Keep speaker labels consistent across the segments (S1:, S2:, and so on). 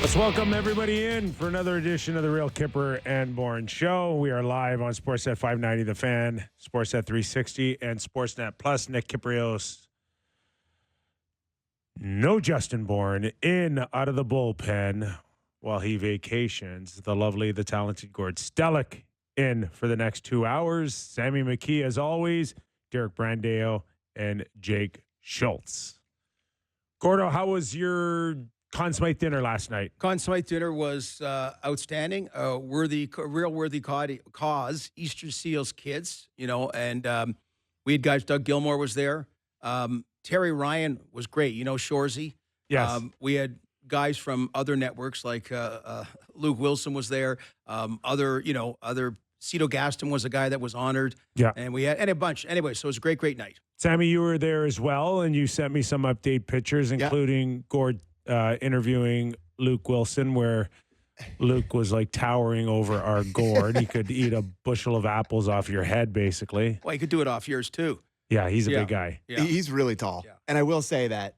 S1: Let's welcome everybody in for another edition of the Real Kyper and Bourne Show. We are live on Sportsnet 590 The Fan, Sportsnet 360, and Sportsnet Plus. Nick Kypreos. No Justin Bourne in out of the bullpen while he vacations. The lovely, the talented Gord Stellick in for the next 2 hours. Sammy McKee, as always, Derek Brandeo, and Jake Schultz. Gordo, how was your Conn Smythe dinner last night?
S2: Conn Smythe dinner was outstanding. Real worthy cause. Easter Seals kids, and we had guys. Doug Gilmore was there. Terry Ryan was great. Shorzy.
S1: Yes.
S2: We had guys from other networks like Luke Wilson was there. Other Cito Gaston was a guy that was honored.
S1: Yeah.
S2: And we had a bunch. Anyway, so it was a great night.
S1: Sammy, you were there as well, and you sent me some update pictures, including Gord interviewing Luke Wilson, where Luke was like towering over our Gord. He could eat a bushel of apples off your head, basically.
S2: Well, he could do it off yours too.
S1: Yeah, he's a big guy.
S3: Yeah. He's really tall. Yeah. And I will say that,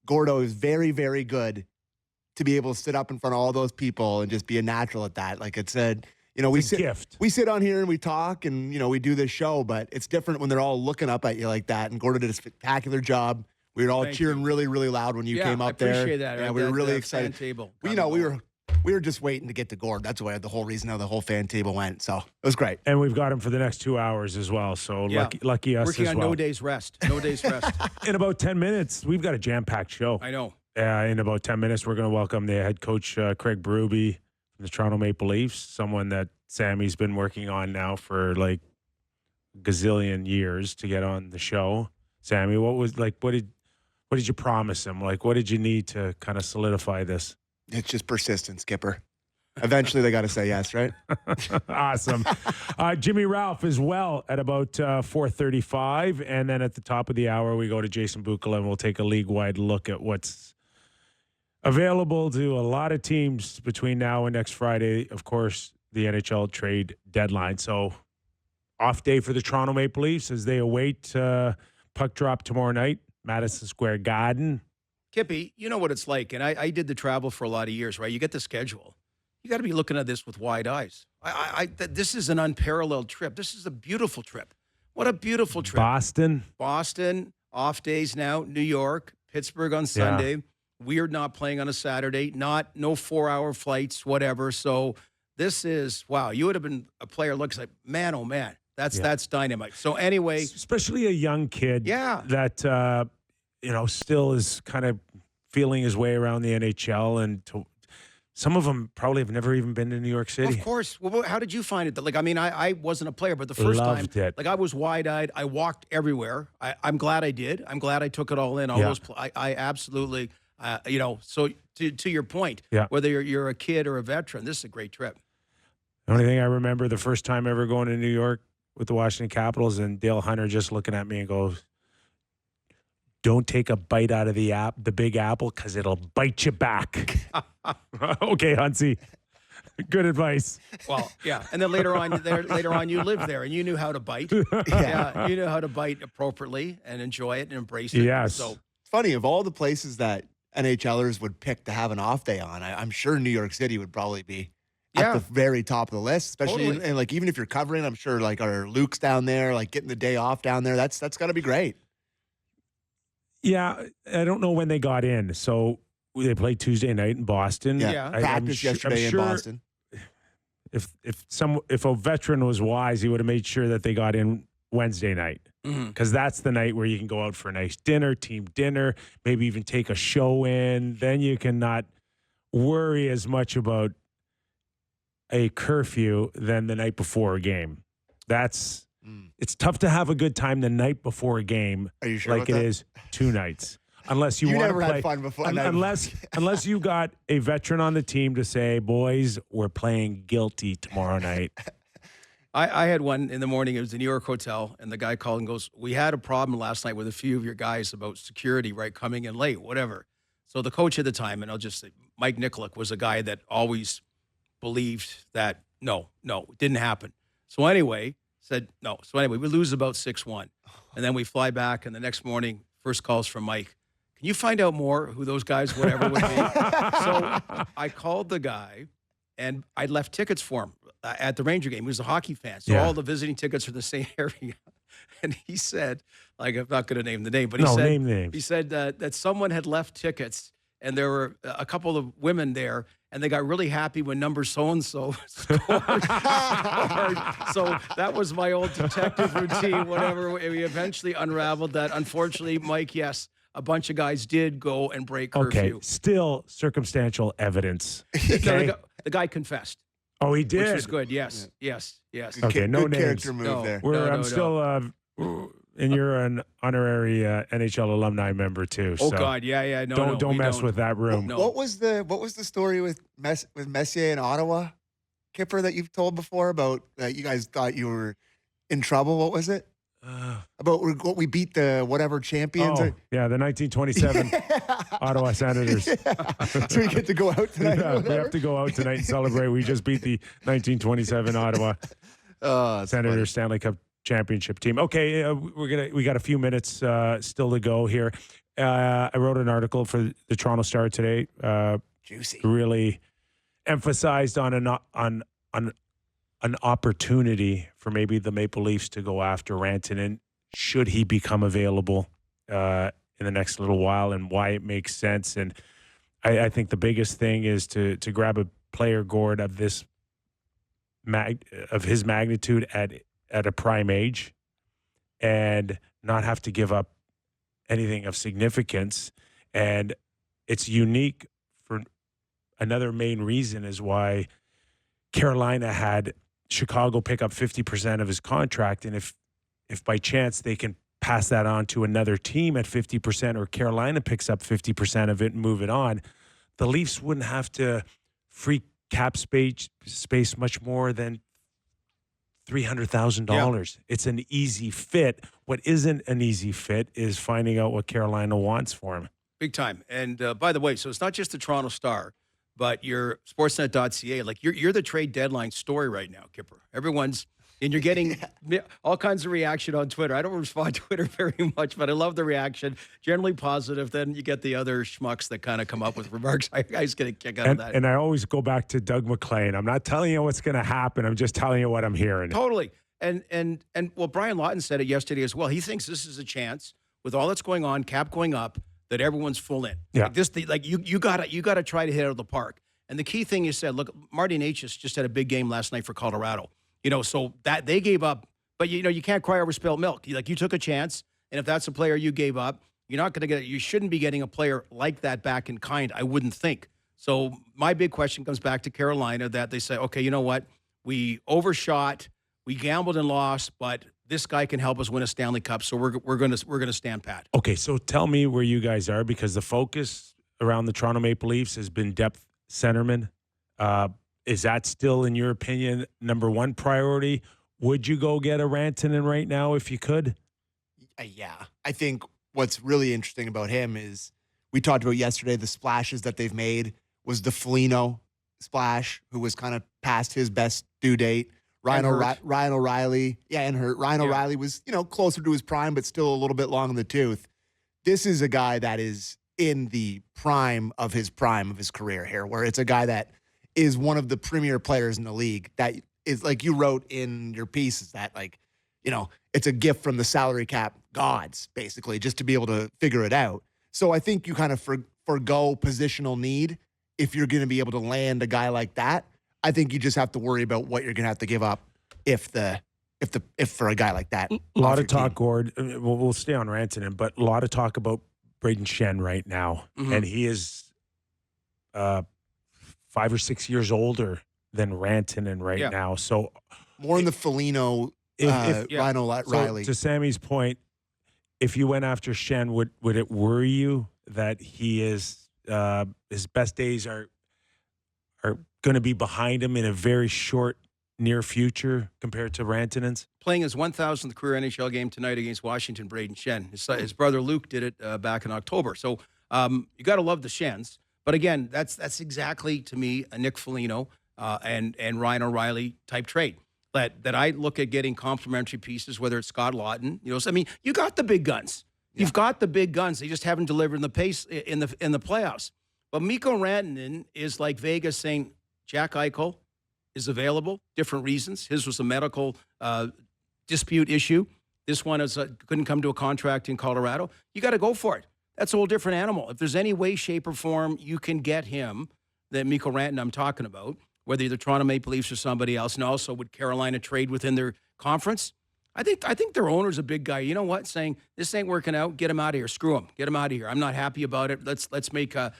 S3: Gordo is very, very good to be able to sit up in front of all those people and just be a natural at that. Like it said, we sit on here and we talk and, we do this show, but it's different when they're all looking up at you like that. And Gordo did a spectacular job. We were all cheering really, really loud when you came up there.
S2: I appreciate that.
S3: Yeah, we were really excited.
S2: Table.
S3: We were just waiting to get to Gord. That's why the whole reason how the whole fan table went. So it was great.
S1: And we've got him for the next 2 hours as well. So lucky us
S2: Working
S1: as
S2: on
S1: well.
S2: no days rest. No days rest.
S1: In about 10 minutes, we've got a jam-packed show.
S2: I know.
S1: In about 10 minutes, we're going to welcome the head coach, Craig Berube from the Toronto Maple Leafs, someone that Sammy's been working on now for like a gazillion years to get on the show. Sammy, what did you promise him? Like, what did you need to kind of solidify this?
S3: It's just persistence, Skipper. Eventually, they got to say yes, right?
S1: Awesome. Jimmy Ralph as well at about 4:35. And then at the top of the hour, we go to Jason Bukala, and we'll take a league-wide look at what's available to a lot of teams between now and next Friday. Of course, the NHL trade deadline. So, off day for the Toronto Maple Leafs as they await puck drop tomorrow night. Madison Square Garden.
S2: Kippy, you know what it's like, and I did the travel for a lot of years, right? You get the schedule. You got to be looking at this with wide eyes. This is an unparalleled trip. This is a beautiful trip. What a beautiful trip.
S1: Boston,
S2: off days now. New York, Pittsburgh on Sunday. Yeah. Weird not playing on a Saturday. No 4-hour flights, whatever. So this is, wow, you would have been a player looks like, man, oh, man. That's dynamite. So anyway.
S1: Especially a young kid that, still is kind of feeling his way around the NHL. And some of them probably have never even been to New York City.
S2: Of course. Well, how did you find it? I wasn't a player, but the first
S1: Loved
S2: time,
S1: it.
S2: I was wide-eyed. I walked everywhere. I'm glad I did. I'm glad I took it all in. I absolutely, so to your point, whether you're a kid or a veteran, this is a great trip.
S1: The only thing I remember the first time ever going to New York with the Washington Capitals and Dale Hunter just looking at me and goes, "Don't take a bite out of the big apple because it'll bite you back." Okay, Huntsy. Good advice.
S2: Well, yeah. And then later on you lived there and you knew how to bite. Yeah, you knew how to bite appropriately and enjoy it and embrace it.
S1: Yes.
S3: So it's funny, of all the places that NHLers would pick to have an off day on, I'm sure New York City would probably be at the very top of the list, especially and like even if you're covering, I'm sure like our Luke's down there, like getting the day off down there, that's got to be great.
S1: Yeah, I don't know when they got in. So they played Tuesday night in Boston.
S3: Yeah, practice yesterday in Boston.
S1: If a veteran was wise, he would have made sure that they got in Wednesday night, because that's the night where you can go out for a nice dinner, team dinner, maybe even take a show in. Then you can not worry as much about a curfew than the night before a game. It's tough to have a good time the night before a game.
S3: Are you sure
S1: like it is 2 nights? Unless you want to play.
S3: Never had fun before.
S1: Unless you got a veteran on the team to say, "Boys, we're playing guilty tomorrow night."
S2: I had one in the morning. It was the New York hotel, and the guy called and goes, "We had a problem last night with a few of your guys about security, right, coming in late, whatever." So the coach at the time, and I'll just say, Mike Nicholic was a guy that always believed that no, it didn't happen. So anyway, said no. So anyway, we lose about 6-1. And then we fly back, and the next morning, first calls from Mike. can you find out more who those guys, whatever, would be? So I called the guy, and I left tickets for him at the Ranger game. He was a hockey fan, so all the visiting tickets are the same area. And he said, like, I'm not going to name the name, but he said,
S1: name names.
S2: He said that someone had left tickets, and there were a couple of women there, and they got really happy when number so-and-so scored. So that was my old detective routine. Whatever, we eventually unraveled that. Unfortunately, Mike, yes, a bunch of guys did go and break curfew.
S1: Okay, still circumstantial evidence.
S2: Okay. No, the guy confessed.
S1: Oh, he did?
S2: Which was good, yes.
S1: Okay, no
S3: good
S1: names.
S3: character move there.
S1: I'm still... and you're an honorary NHL alumni member too.
S2: Oh
S1: so
S2: God, yeah. No,
S1: don't mess with that room.
S2: No.
S3: What was the story with Messier in Ottawa, Kyper, that you've told before about you guys thought you were in trouble? What was it? About we beat the whatever champions?
S1: Yeah, the 1927 Ottawa Senators.
S3: So we get to go out tonight.
S1: Yeah, we have to go out tonight and celebrate. We just beat the 1927 Ottawa Senators Stanley Cup championship team. Okay, we got a few minutes still to go here. I wrote an article for the Toronto Star today.
S3: Juicy.
S1: Really emphasized on an opportunity for maybe the Maple Leafs to go after Rantanen should he become available in the next little while, and why it makes sense. And I think the biggest thing is to grab a player, Gord, of this of his magnitude at a prime age and not have to give up anything of significance. And it's unique for another main reason is why Carolina had Chicago pick up 50% of his contract. And if by chance they can pass that on to another team at 50%, or Carolina picks up 50% of it and move it on, the Leafs wouldn't have to free cap space much more than $300,000. It's an easy fit. What isn't an easy fit is finding out what Carolina wants for him.
S2: Big time. And by the way, so it's not just the Toronto Star, but your Sportsnet.ca. Like you're the trade deadline story right now, Kyper. Everyone's, and you're getting all kinds of reaction on Twitter. I don't respond to Twitter very much, but I love the reaction. Generally positive. Then you get the other schmucks that kind of come up with remarks. I just get a kick out of that.
S1: And I always go back to Doug McLean. I'm not telling you what's going to happen. I'm just telling you what I'm hearing.
S2: Totally. And well, Brian Lawton said it yesterday as well. He thinks this is a chance with all that's going on, cap going up, that everyone's full in.
S1: Yeah.
S2: You gotta try to hit out of the park. And the key thing you said, look, Marty Necas just had a big game last night for Colorado. So that they gave up, but you can't cry over spilled milk. You took a chance, and if that's a player you gave up, you're not going to get it. You shouldn't be getting a player like that back in kind, I wouldn't think. So my big question comes back to Carolina, that they say, okay, you know what? We overshot, we gambled and lost, but this guy can help us win a Stanley Cup, so we're going to stand pat.
S1: Okay, so tell me where you guys are, because the focus around the Toronto Maple Leafs has been depth centerman. Is that still, in your opinion, number one priority? Would you go get a Rantanen right now if you could?
S3: Yeah. I think what's really interesting about him is we talked about yesterday the splashes that they've made was the Foligno splash, who was kind of past his best due date. Ryan O'Reilly. Yeah, and hurt. Ryan O'Reilly was, closer to his prime, but still a little bit long in the tooth. This is a guy that is in the prime of his career here, where it's a guy that is one of the premier players in the league. That is, like you wrote in your piece, is that it's a gift from the salary cap gods, basically, just to be able to figure it out. So I think you kind of forgo positional need if you're going to be able to land a guy like that. I think you just have to worry about what you're going to have to give up if for a guy like that.
S1: A lot of talk, Gord. We'll stay on Rantanen, but a lot of talk about Brayden Schenn right now, and he is 5 or 6 years older than Rantanen right now. So
S3: more in the Foligno, Ryan O'Reilly.
S1: So to Sammy's point, if you went after Schenn, would it worry you that he is his best days are going to be behind him in a very short near future compared to Rantanen's?
S2: Playing his 1,000th career NHL game tonight against Washington, Brayden Schenn. His brother Luke did it back in October. So you got to love the Schenns. But again, that's exactly, to me, a Nick Foligno and Ryan O'Reilly type trade. That I look at getting complementary pieces, whether it's Scott Lawton. You got the big guns. You've got the big guns. They just haven't delivered in the pace in the playoffs. But Mikko Rantanen is like Vegas saying Jack Eichel is available, different reasons. His was a medical dispute issue. This one is couldn't come to a contract in Colorado. You got to go for it. That's a whole different animal. If there's any way, shape, or form you can get him, that Mikko Rantanen I'm talking about, whether you're the Toronto Maple Leafs or somebody else, and also would Carolina trade within their conference? I think their owner's a big guy. You know what? Saying this ain't working out, get him out of here. Screw him. Get him out of here. I'm not happy about it. Let's make a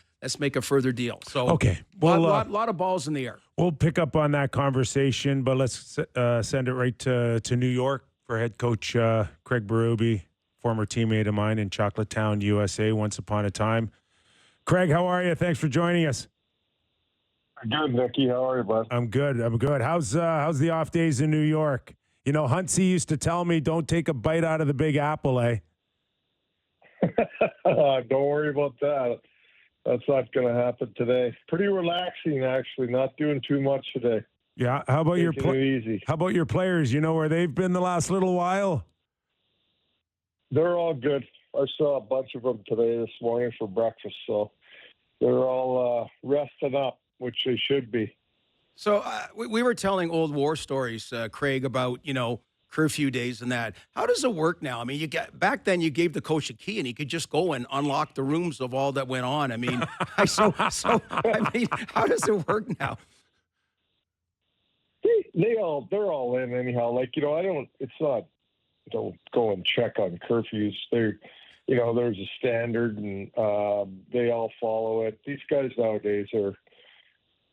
S2: further deal. So
S1: okay, well,
S2: lot of balls in the air.
S1: We'll pick up on that conversation, but let's send it right to New York for head coach Craig Berube, former teammate of mine in Chocolatetown, USA, once upon a time. Craig, how are you? Thanks for joining us.
S4: Good, Nicky. How are you, bud?
S1: I'm good. How's the off days in New York? You know, Huntsy used to tell me, don't take a bite out of the Big Apple, eh?
S4: Don't worry about that. That's not going to happen today. Pretty relaxing, actually. Not doing too much today.
S1: Yeah. How about
S4: easy.
S1: How about your players? You know where they've been the last little while?
S4: They're all good. I saw a bunch of them today this morning for breakfast, so they're all resting up, which they should be.
S2: So we were telling old war stories, Craig, about, curfew days and that. How does it work now? I mean, back then you gave the coach a key and he could just go and unlock the rooms of all that went on. I mean, I mean, how does it work now?
S4: They're all in anyhow. Like, don't go and check on curfews. There's a standard and they all follow it. These guys nowadays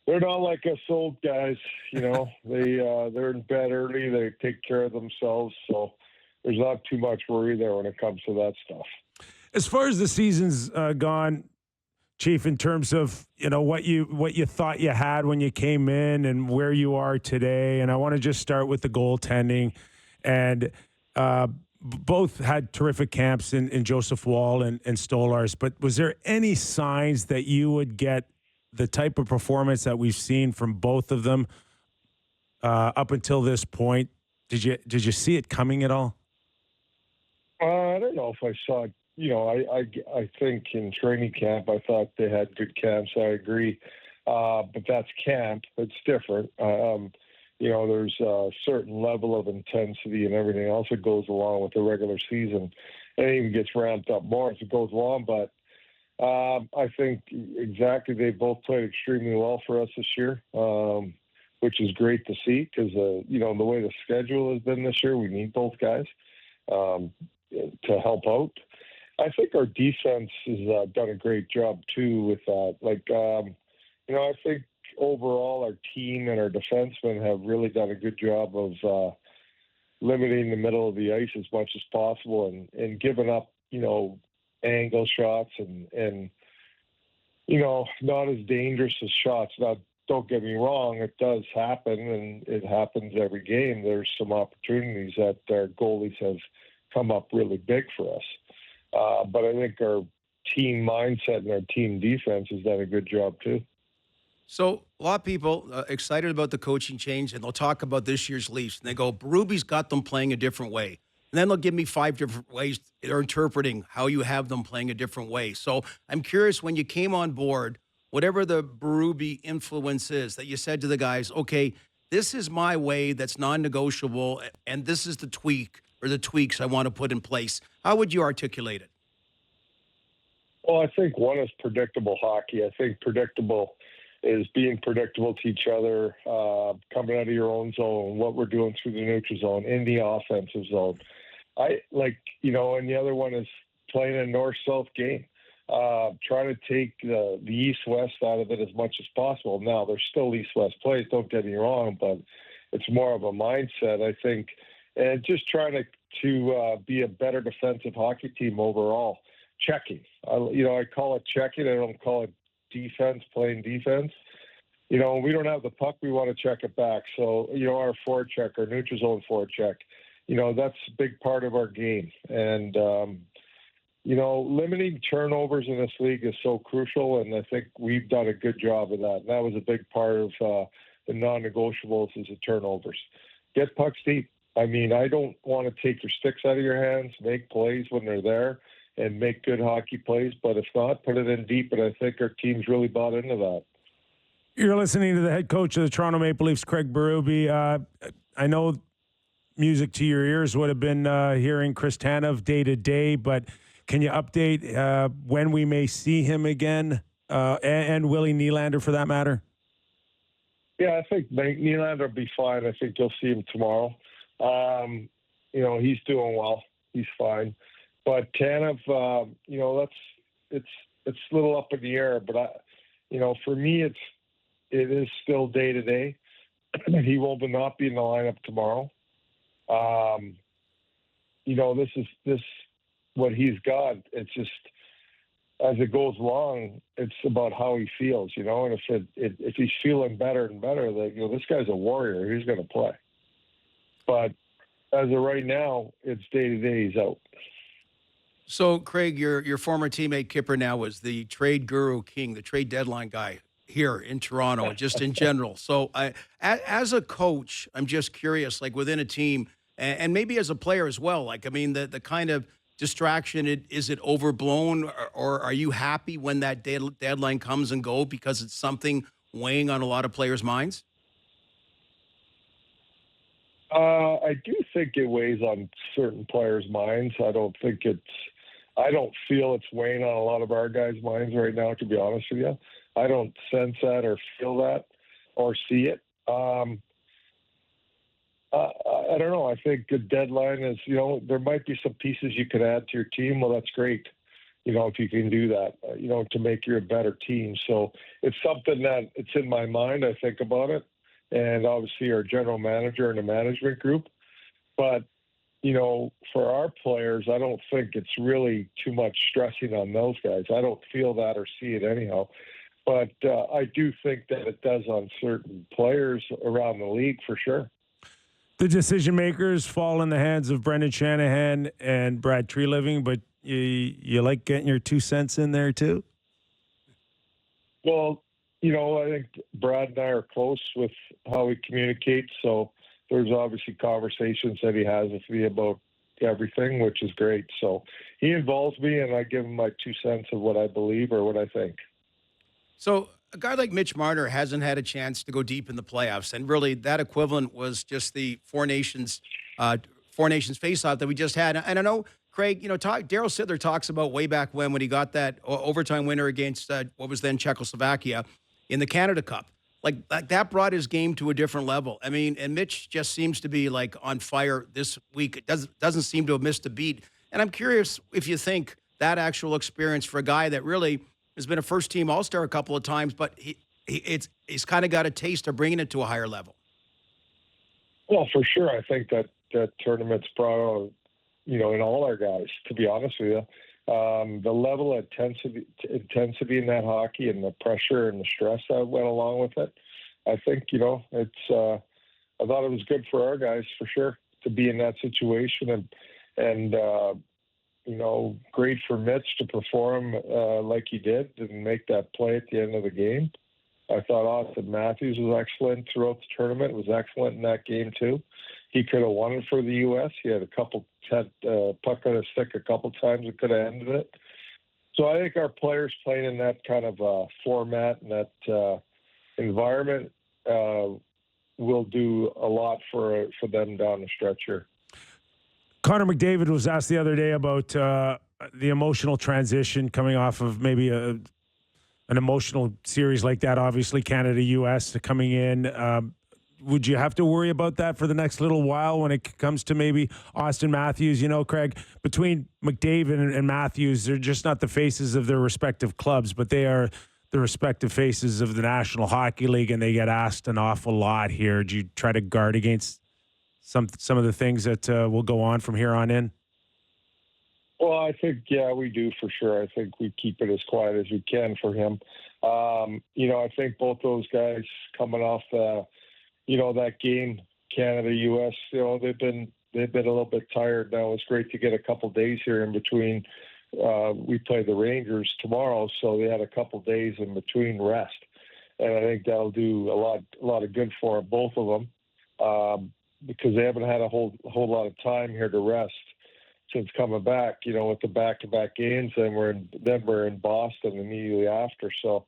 S4: they're not like us old guys, they're in bed early. They take care of themselves. So there's not too much worry there when it comes to that stuff.
S1: As far as the season's gone, Chief, in terms of, what you thought you had when you came in and where you are today. And I want to just start with the goaltending, and both had terrific camps in Joseph Woll and Stolarz, but was there any signs that you would get the type of performance that we've seen from both of them up until this point? Did you see it coming at all?
S4: I don't know if I saw it. I think in training camp, I thought they had good camps. I agree. But that's camp. It's different. There's a certain level of intensity and everything else that goes along with the regular season. And it even gets ramped up more as it goes along. But I think exactly they both played extremely well for us this year, which is great to see because, the way the schedule has been this year, we need both guys to help out. I think our defense has done a great job, too, with that. I think overall our team and our defensemen have really done a good job of limiting the middle of the ice as much as possible and giving up, angle shots and not as dangerous as shots. Now, don't get me wrong, it does happen, and it happens every game. There's some opportunities that our goalies have come up really big for us. But I think our team mindset and our team defense has done a good job, too.
S2: So a lot of people excited about the coaching change, and they'll talk about this year's Leafs, and they go, Berube's got them playing a different way. And then they'll give me 5 different ways they're interpreting how you have them playing a different way. So I'm curious, when you came on board, whatever the Berube influence is, that you said to the guys, okay, this is my way that's non-negotiable, and this is the tweak or the tweaks I want to put in place. How would you articulate it?
S4: Well, I think one is predictable hockey. I think predictable is being predictable to each other, coming out of your own zone, what we're doing through the neutral zone, in the offensive zone. And the other one is playing a north-south game, trying to take the east-west out of it as much as possible. Now, there's still east-west plays, don't get me wrong, but it's more of a mindset, I think, and just trying to be a better defensive hockey team overall. Checking. I call it checking. I don't call it defense, playing defense. We don't have the puck, we want to check it back. So, our forecheck, our neutral zone forecheck, that's a big part of our game. And, limiting turnovers in this league is so crucial, and I think we've done a good job of that. And that was a big part of the non-negotiables is the turnovers. Get pucks deep. I mean, I don't want to take your sticks out of your hands, make plays when they're there. and make good hockey plays. But if not, put it in deep. And I think our team's really bought into that.
S1: You're listening to the head coach of the Toronto Maple Leafs, Craig Berube. I know music to your ears would have been hearing Chris Tanev day to day, but can you update when we may see him again, and Willie Nylander for that matter?
S4: Yeah, I think Nylander will be fine. I think you'll see him tomorrow. He's doing well. He's fine. But Tanev, it's a little up in the air. But for me, it is still day to day. He will not be in the lineup tomorrow. This what he's got. It's just as it goes along, it's about how he feels, And if he's feeling better and better, this guy's a warrior. He's going to play. But as of right now, it's day to day. He's out.
S2: So, Craig, your former teammate Kyper now was the trade guru king, the trade deadline guy here in Toronto, just in general. So, as a coach, I'm just curious, like within a team, and maybe as a player as well. Like, I mean, the kind of distraction, is it overblown, or are you happy when that deadline comes and go because it's something weighing on a lot of players' minds?
S4: I do think it weighs on certain players' minds. I don't feel it's weighing on a lot of our guys' minds right now, to be honest with you. I don't sense that or feel that or see it. I don't know. I think the deadline is, there might be some pieces you could add to your team. Well, that's great, if you can do that, to make you a better team. So it's something that it's in my mind. I think about it. And obviously our general manager and the management group. But, for our players, I don't think it's really too much stressing on those guys. I don't feel that or see it anyhow. But I do think that it does on certain players around the league for sure.
S1: The decision makers fall in the hands of Brendan Shanahan and Brad Treliving, but you like getting your 2 cents in there too?
S4: Well, I think Brad and I are close with how we communicate. So there's obviously conversations that he has with me about everything, which is great. So he involves me and I give him my 2 cents of what I believe or what I think.
S2: So a guy like Mitch Marner hasn't had a chance to go deep in the playoffs. And really that equivalent was just the Four Nations face-off that we just had. And I know, Craig, Daryl Sittler talks about way back when he got that overtime winner against what was then Czechoslovakia in the Canada Cup. Like that brought his game to a different level. I mean, and Mitch just seems to be like on fire this week. It doesn't seem to have missed a beat. And I'm curious if you think that actual experience for a guy that really has been a first-team All-Star a couple of times, but he's kind of got a taste of bringing it to a higher level.
S4: Well, for sure. I think that tournament's brought out, in all our guys, to be honest with you. The level of intensity in that hockey and the pressure and the stress that went along with it, I think, it's I thought it was good for our guys for sure to be in that situation and great for Mitch to perform like he did and make that play at the end of the game. I thought Austin Matthews was excellent throughout the tournament. Was excellent in that game too. He could have won it for the U.S. He had puck on his stick a couple times and could have ended it. So I think our players playing in that kind of format and that environment will do a lot for them down the stretch here.
S1: Connor McDavid was asked the other day about the emotional transition coming off of maybe an emotional series like that, obviously Canada-US coming in. Would you have to worry about that for the next little while when it comes to maybe Austin Matthews? Craig, between McDavid and Matthews, they're just not the faces of their respective clubs, but they are the respective faces of the National Hockey League, and they get asked an awful lot here. Do you try to guard against some of the things that will go on from here on in?
S4: Well, I think, yeah, we do for sure. I think we keep it as quiet as we can for him. I think both those guys coming off that game, Canada-US, they've been a little bit tired now. It's great to get a couple days here in between. We play the Rangers tomorrow, so they had a couple days in between rest. And I think that'll do a lot of good for both of them because they haven't had a whole lot of time here to rest. since coming back, with the back-to-back games, and we're in Boston immediately after. So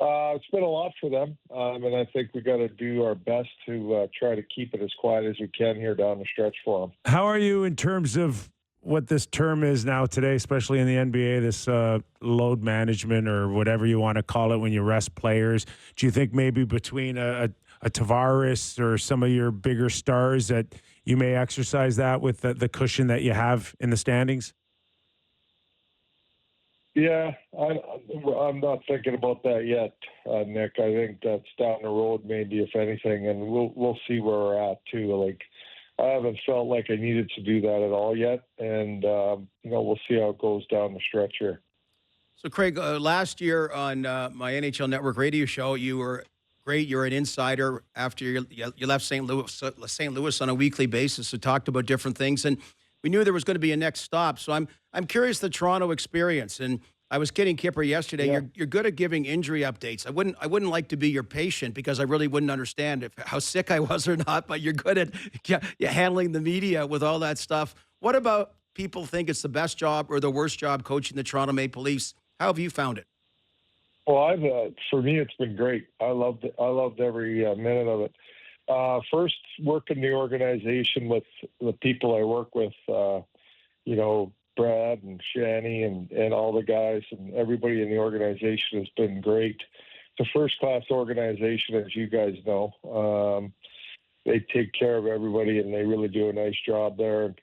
S4: it's been a lot for them, and I think we got to do our best to try to keep it as quiet as we can here down the stretch for them.
S1: How are you in terms of what this term is now today, especially in the NBA, this load management or whatever you want to call it when you rest players? Do you think maybe between a Tavares or some of your bigger stars that you may exercise that with the cushion that you have in the standings?
S4: Yeah, I'm not thinking about that yet, Nick. I think that's down the road, maybe, if anything, and we'll see where we're at too. Like, I haven't felt like I needed to do that at all yet, and we'll see how it goes down the stretch here.
S2: So, Craig, last year on my NHL Network radio show, you were great. You're an insider after you left St. Louis on a weekly basis. So talked about different things, and we knew there was going to be a next stop. So I'm curious the Toronto experience. And I was kidding Kyper yesterday. Yeah. You're good at giving injury updates. I wouldn't like to be your patient because I really wouldn't understand how sick I was or not. But you're good at handling the media with all that stuff. What about people think it's the best job or the worst job coaching the Toronto Maple Leafs? How have you found it?
S4: Well, for me, it's been great. I loved it. I loved every minute of it. First, working the organization with the people I work with, Brad and Schenn and all the guys and everybody in the organization has been great. It's a first-class organization, as you guys know. They take care of everybody, and they really do a nice job there.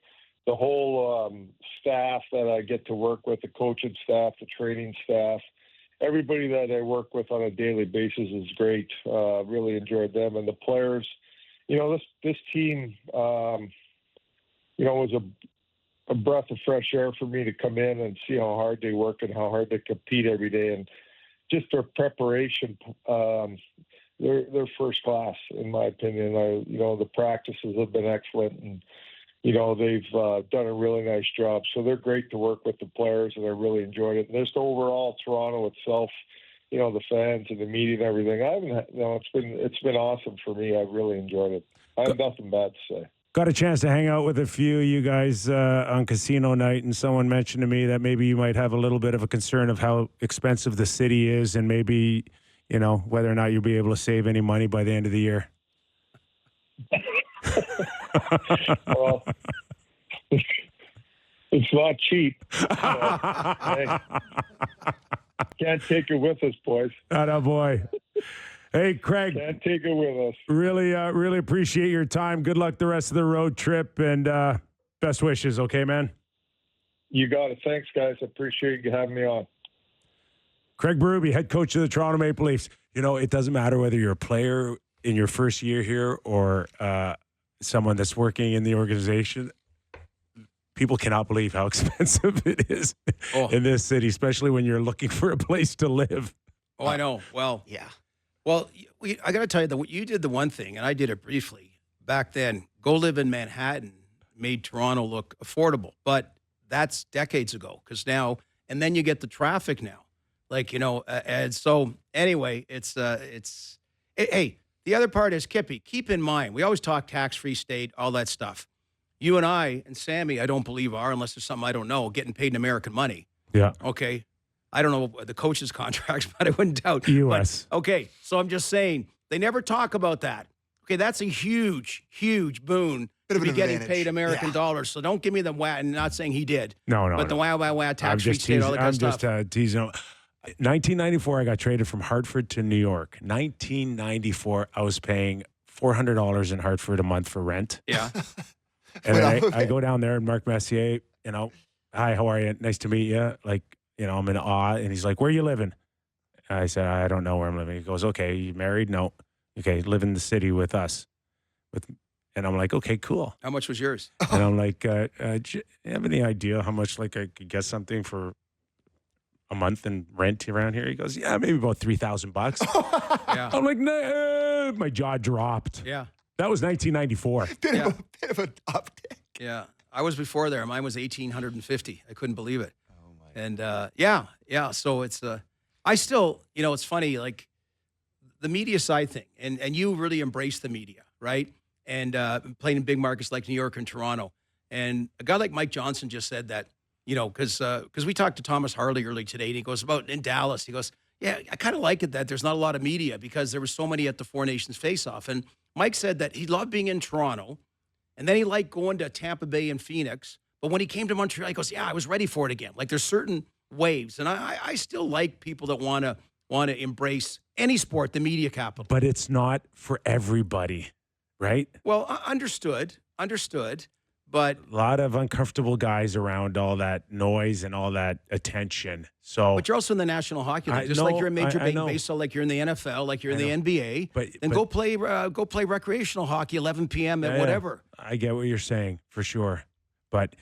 S4: The whole staff that I get to work with, the coaching staff, the training staff, everybody that I work with on a daily basis is great. Really enjoyed them. And the players, this team, was a breath of fresh air for me to come in and see how hard they work and how hard they compete every day. And just their preparation, they're first class, in my opinion. The practices have been excellent, and they've done a really nice job. So they're great to work with the players, and I really enjoyed it. And just overall, Toronto itself, the fans and the media and everything. It's been awesome for me. I've really enjoyed it. I have nothing bad to say.
S1: Got a chance to hang out with a few of you guys on casino night, and someone mentioned to me that maybe you might have a little bit of a concern of how expensive the city is, and maybe, whether or not you'll be able to save any money by the end of the year.
S4: Well, it's not cheap. Hey, can't take it with us, boys.
S1: Oh, boy. Hey, Craig.
S4: Can't take it with us.
S1: Really appreciate your time. Good luck the rest of the road trip, and best wishes, okay, man?
S4: You got it. Thanks, guys. I appreciate you having me on.
S1: Craig Berube, head coach of the Toronto Maple Leafs. It doesn't matter whether you're a player in your first year here or someone that's working in the organization. People cannot believe how expensive it is in this city, especially when you're looking for a place to live.
S2: Oh, I know. Well, yeah. Well, I got to tell you that you did the one thing, and I did it briefly back then. Go live in Manhattan made Toronto look affordable, but that's decades ago. Because now, and then you get the traffic now, and so anyway, hey, the other part is Kippy. Keep in mind, we always talk tax-free state, all that stuff. You and I and Sammy, I don't believe are, unless there's something I don't know, getting paid in American money.
S1: Yeah.
S2: Okay. I don't know the coach's contracts, but I wouldn't doubt.
S1: U.S.
S2: But, okay, so I'm just saying, they never talk about that. Okay, that's a huge, huge boon to be getting paid American dollars. So don't give me the wah. I'm not saying he did.
S1: No.
S2: But the wah, tax-free state, all that kind of stuff.
S1: I'm just teasing. 1994, I got traded from Hartford to New York. 1994, I was paying $400 in Hartford a month for rent.
S2: Yeah.
S1: And I go down there, and Mark Messier, hi, how are you? Nice to meet you. I'm in awe. And he's like, where are you living? I said, I don't know where I'm living. He goes, okay, you married? No. Okay, live in the city with us. And I'm like, okay, cool.
S2: How much was yours?
S1: And I'm like, do you have any idea how much I could get something for a month in rent around here? He goes, yeah, maybe about $3,000.
S2: Yeah.
S1: I'm like, nah. My jaw dropped.
S2: Yeah.
S1: That was 1994.
S3: Bit of an uptick.
S2: Yeah. I was before there. Mine was $1,850. I couldn't believe it.
S3: Oh my.
S2: And yeah. So it's I still, it's funny, like the media side thing, and you really embrace the media, right? And playing in big markets like New York and Toronto. And a guy like Mike Johnson just said that, because we talked to Thomas Harley early today, and he goes about in Dallas. He goes, yeah, I kind of like it that there's not a lot of media because there were so many at the Four Nations face-off. And Mike said that he loved being in Toronto, and then he liked going to Tampa Bay and Phoenix. But when he came to Montreal, he goes, yeah, I was ready for it again. Like there's certain waves, and I still like people that want to embrace any sport, the media capital.
S1: But it's not for everybody, right?
S2: Well, understood. But
S1: a lot of uncomfortable guys around all that noise and all that attention. So,
S2: but you're also in the National Hockey League, just like you're in Major League Baseball, like you're in the NFL, like you're in the NBA. But go play recreational hockey, 11 p.m. at whatever.
S1: I get what you're saying for sure, but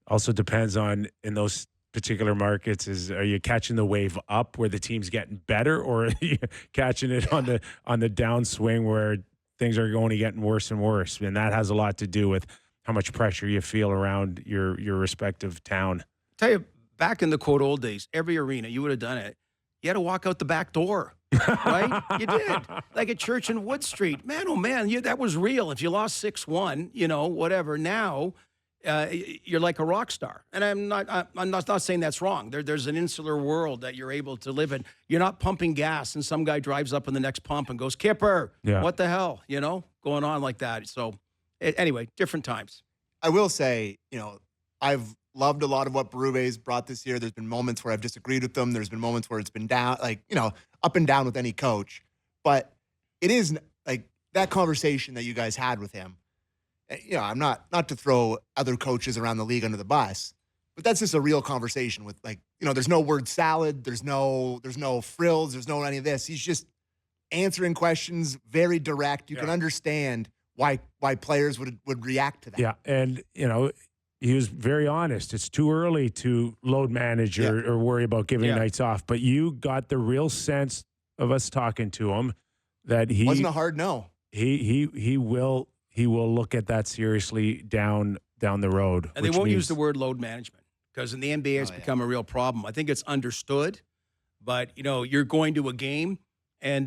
S1: also depends on in those particular markets are you catching the wave up where the team's getting better, or are you catching it on the downswing where things are going to getting worse and worse? And that has a lot to do with how much pressure you feel around your respective town.
S2: Tell you, back in the quote old days, every arena, you would have done it. You had to walk out the back door, right? You did. Like at church in Wood Street. Man, oh man, that was real. If you lost 6-1, whatever. Now, you're like a rock star. And I'm not saying that's wrong. There's an insular world that you're able to live in. You're not pumping gas and some guy drives up in the next pump and goes, Kyper, what the hell? Going on like that. So anyway, different times.
S3: I will say, I've loved a lot of what Berube's brought this year. There's been moments where I've disagreed with them. There's been moments where it's been down, up and down with any coach. But it is like that conversation that you guys had with him. I'm not to throw other coaches around the league under the bus, but that's just a real conversation with there's no word salad. There's no frills. There's no any of this. He's just answering questions, very direct. You can understand why players would react to that.
S1: Yeah, and he was very honest. It's too early to load manage or worry about giving nights off. But you got the real sense of us talking to him that he
S3: wasn't a hard no.
S1: He will look at that seriously down the road.
S2: And they won't use the word load management because in the NBA it's become a real problem. I think it's understood, but you're going to a game and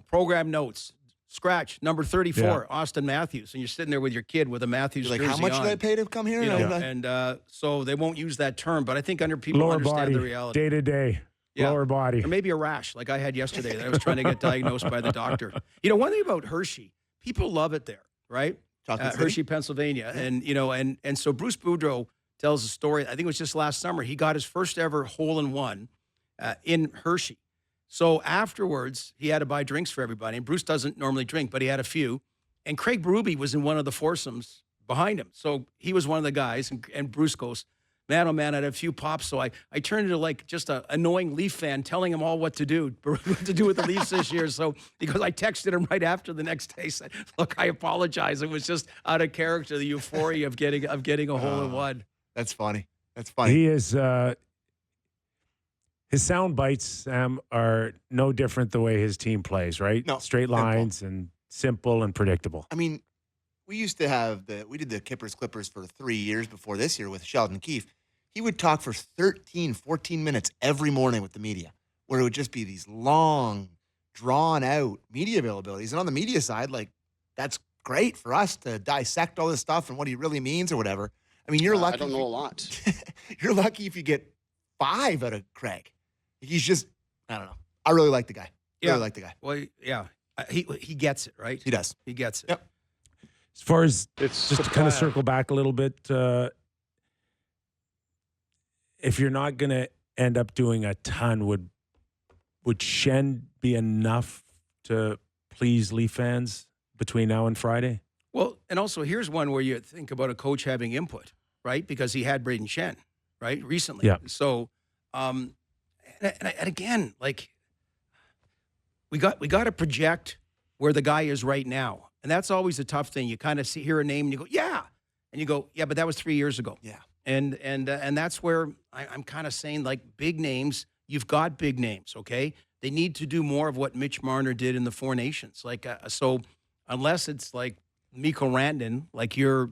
S2: program notes. Scratch number 34, Austin Matthews, and you're sitting there with your kid with a Matthews jersey on.
S3: How much did I pay to come here?
S2: And so they won't use that term, but I think people
S1: lower
S2: understand
S1: body,
S2: the reality.
S1: Day to day, lower body,
S2: or maybe a rash like I had yesterday that I was trying to get diagnosed by the doctor. One thing about Hershey, people love it there, right? Hershey, Pennsylvania, and so Bruce Boudreau tells a story. I think it was just last summer. He got his first ever hole-in-one in Hershey. So afterwards, he had to buy drinks for everybody. And Bruce doesn't normally drink, but he had a few. And Craig Berube was in one of the foursomes behind him. So he was one of the guys. And Bruce goes, man, oh, man, I had a few pops. So I turned into like just an annoying Leaf fan telling him all what to do with the Leafs this year. So because I texted him right after the next day, said, look, I apologize. It was just out of character, the euphoria of getting a hole-in-one.
S3: That's funny. That's funny.
S1: He is... His sound bites, Sam, are no different the way his team plays, right?
S3: No.
S1: Straight lines and simple and predictable.
S3: I mean, we used to have we did the Kypreos Clippers for 3 years before this year with Sheldon Keefe. He would talk for 13, 14 minutes every morning with the media, where it would just be these long, drawn-out media availabilities. And on the media side, that's great for us to dissect all this stuff and what he really means or whatever. I mean, you're lucky.
S5: I don't know a lot.
S3: You're lucky if you get 5 out of Craig. He's just, I don't know. I really like the guy. Really like the guy.
S2: Well, yeah. He gets it, right?
S3: He does.
S2: He gets it.
S3: Yep.
S1: As far as just to kind of circle back a little bit, if you're not going to end up doing a ton, would Schenn be enough to please Leaf fans between now and Friday?
S2: Well, and also here's one where you think about a coach having input, right? Because he had Brayden Schenn, right, recently.
S1: Yeah.
S2: So, and again, we got to project where the guy is right now, and that's always a tough thing. You kind of hear a name and you go, yeah, and you go, yeah, but that was 3 years ago.
S3: Yeah.
S2: And that's where I'm kind of saying, big names. You've got big names, okay? They need to do more of what Mitch Marner did in the Four Nations. So unless it's like Mikko Rantanen, you're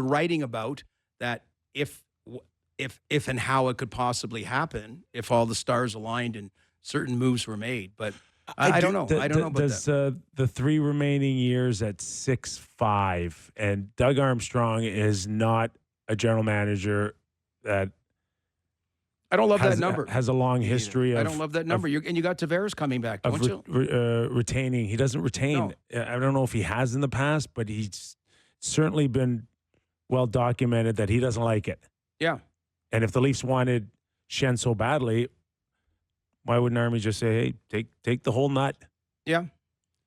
S2: writing about that if and how it could possibly happen if all the stars aligned and certain moves were made. But I don't know. I don't know about
S1: does,
S2: that.
S1: the 3 remaining years at 6'5", and Doug Armstrong is not a general manager that
S2: I don't love that number.
S1: Has a long history of.
S2: I don't love that number. And you got Tavares coming back, don't you?
S1: Retaining. He doesn't retain. No. I don't know if he has in the past, but he's certainly been well documented that he doesn't like it.
S2: Yeah.
S1: And if the Leafs wanted Schenn so badly, why wouldn't Army just say, "Hey, take the whole nut"?
S2: Yeah,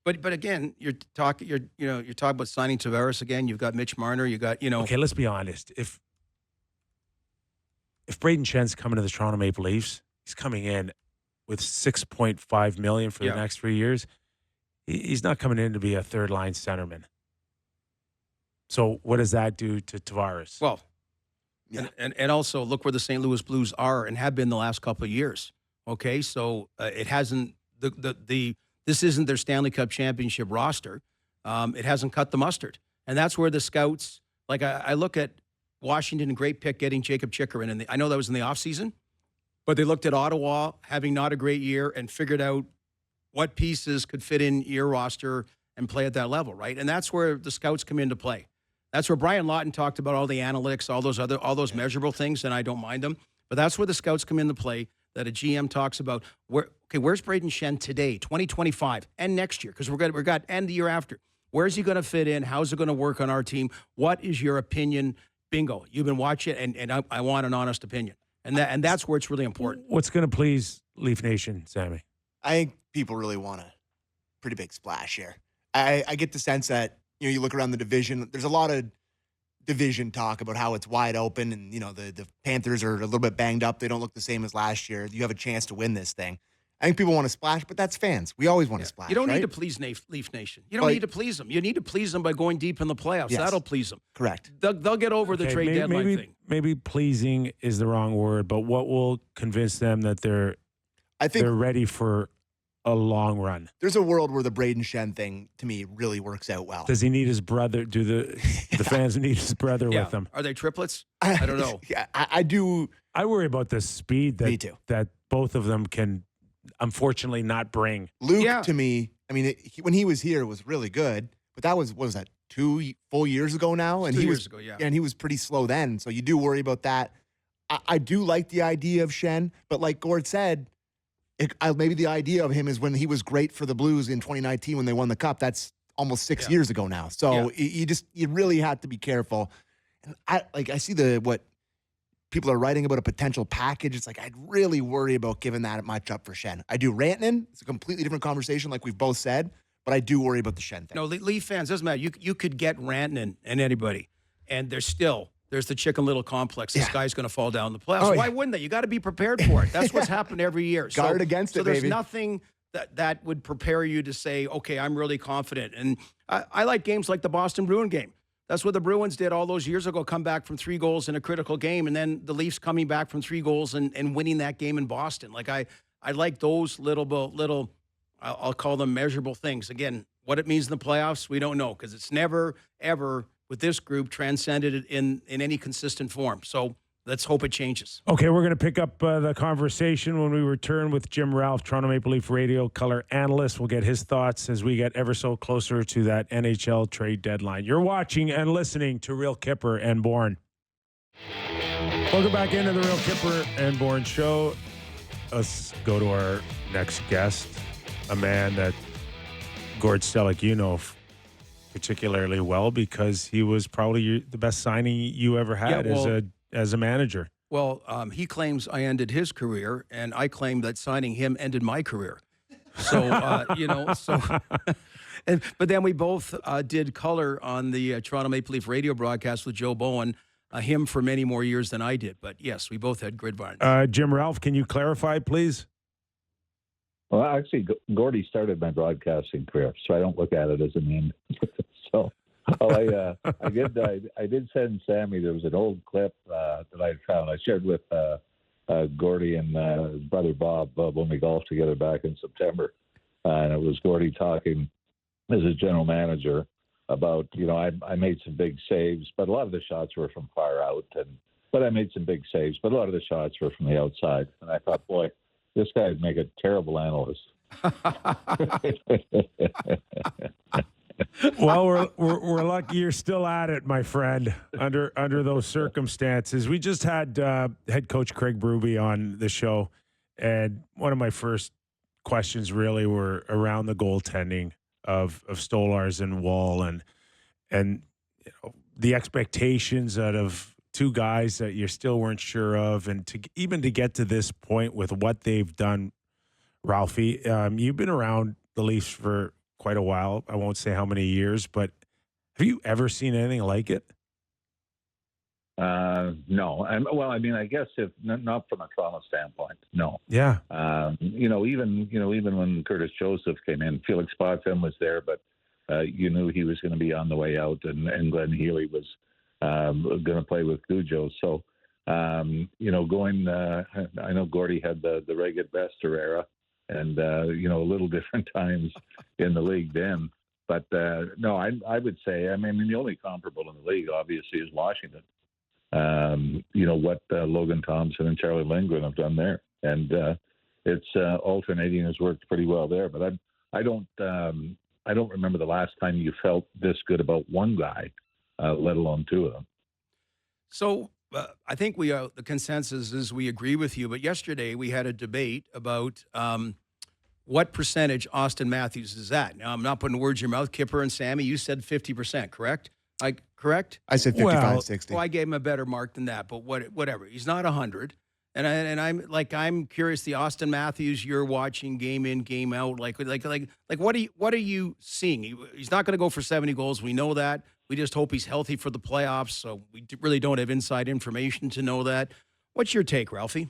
S2: but again, you're talking about signing Tavares again. You've got Mitch Marner. You got
S1: Okay, let's be honest. If Brayden Schenn's coming to the Toronto Maple Leafs, he's coming in with $6.5 million for the next 3 years. He's not coming in to be a third line centerman. So what does that do to Tavares?
S2: Well, and also look where the St. Louis Blues are and have been the last couple of years. Okay, so it hasn't this isn't their Stanley Cup championship roster. It hasn't cut the mustard, and that's where the scouts like I look at Washington, a great pick getting Jacob Chikrin, and I know that was in the offseason, but they looked at Ottawa having not a great year and figured out what pieces could fit in your roster and play at that level, right? And that's where the scouts come into play. That's where Brian Lawton talked about all the analytics, all those measurable things, and I don't mind them. But that's where the scouts come into play. That a GM talks about where's Brayden Schenn today, 2025, and next year, because we're got and the year after. Where's he going to fit in? How's it going to work on our team? What is your opinion? Bingo. You've been watching it, and I want an honest opinion, and that's where it's really important.
S1: What's going to please Leaf Nation, Sammy?
S3: I think people really want a pretty big splash here. I get the sense that you look around the division. There's a lot of division talk about how it's wide open, and the Panthers are a little bit banged up. They don't look the same as last year. You have a chance to win this thing. I think people want to splash, but that's fans. We always want to splash.
S2: You don't
S3: right?
S2: need to please Leaf Nation. You don't need to please them. You need to please them by going deep in the playoffs.
S3: Yes.
S2: That'll please them.
S3: Correct.
S2: They'll get over the trade deadline thing.
S1: Maybe pleasing is the wrong word, but what will convince them that they're ready for a long run?
S3: There's a world where the Brayden Schenn thing, to me, really works out well.
S1: Does he need his brother? Do the fans need his brother with them?
S2: Are they triplets? I don't know.
S3: Yeah, I do.
S1: I worry about the speed
S3: Me too.
S1: that both of them can, unfortunately, not bring.
S3: Luke, to me, I mean, when he was here, was really good, but that was, what was that, 2 full years ago now? And
S2: 2 years ago, yeah.
S3: And he was pretty slow then, so you do worry about that. I do like the idea of Schenn, but like Gord said, maybe the idea of him is when he was great for the Blues in 2019 when they won the Cup. That's almost 6 years ago now. So you really have to be careful. And I see what people are writing about a potential package. It's like I'd really worry about giving that much up for Schenn. I do Rantanen. It's a completely different conversation, like we've both said. But I do worry about the Schenn thing.
S2: No, Leaf fans, doesn't matter. You could get Rantanen and anybody, and there's the Chicken Little complex. This guy's going to fall down the playoffs. Why wouldn't they? You got to be prepared for it. That's what's happened every year.
S3: Guard against it,
S2: So there's
S3: baby.
S2: nothing that would prepare you to say, okay, I'm really confident. And I like games like the Boston Bruin game. That's what the Bruins did all those years ago, come back from 3 goals in a critical game, and then the Leafs coming back from 3 goals and winning that game in Boston. Like I like those little, I'll call them measurable things. Again, what it means in the playoffs, we don't know, because it's never, ever, with this group, transcended in any consistent form. So let's hope it changes.
S1: Okay, we're going to pick up the conversation when we return with Jim Ralph, Toronto Maple Leaf radio color analyst. We'll get his thoughts as we get ever so closer to that NHL trade deadline. You're watching and listening to Real Kyper and Bourne. Welcome back into the Real Kyper and Bourne show. Let's go to our next guest, a man that Gord Stellick, particularly well, because he was probably the best signing you ever had as a manager.
S2: Well, he claims I ended his career, and I claim that signing him ended my career. So, but then we both did color on the Toronto Maple Leaf radio broadcast with Joe Bowen, him for many more years than I did. But yes, we both had gridirons.
S1: Jim Ralph, can you clarify, please?
S5: Well, actually, Gordy started my broadcasting career, so I don't look at it as a mean. So, I did send Sammy. There was an old clip that I found. I shared with Gordy and his brother Bob when we golfed together back in September, and it was Gordy talking as a general manager about I made some big saves, but a lot of the shots were from far out, but I made some big saves, but a lot of the shots were from the outside, and I thought, boy, this guy would make a terrible analyst.
S1: Well, we're lucky you're still at it, my friend. Under those circumstances, we just had head coach Craig Berube on the show, and one of my first questions really were around the goaltending of Stolarz and Wall, and you know, the expectations out of two guys that you still weren't sure of, and to get to this point with what they've done. Ralphie, you've been around the Leafs for quite a while. I won't say how many years, but have you ever seen anything like it?
S5: No. Well, I mean, I guess if not from a Toronto standpoint, no.
S1: Yeah.
S5: Even when Curtis Joseph came in, Felix Potvin was there, but you knew he was going to be on the way out, and Glenn Healy was going to play with Cujo. So, going. I know Gordy had the Reagan Bester era. And, a little different times in the league then. But, no, I would say, I mean, the only comparable in the league, obviously, is Washington. What Logan Thompson and Charlie Lindgren have done there. And it's alternating has worked pretty well there. But I don't remember the last time you felt this good about one guy, let alone two of them.
S2: So I think the consensus is we agree with you. But yesterday we had a debate about what percentage Austin Matthews is at. Now, I'm not putting words in your mouth. Kyper and Sammy, you said 50%, correct? Correct?
S3: I said 55, 60.
S2: Well, I gave him a better mark than that, but whatever. He's not 100. And I'm curious, the Austin Matthews you're watching game in, game out, like what are you seeing? He's not going to go for 70 goals. We know that. We just hope he's healthy for the playoffs. So we really don't have inside information to know that. What's your take, Ralphie?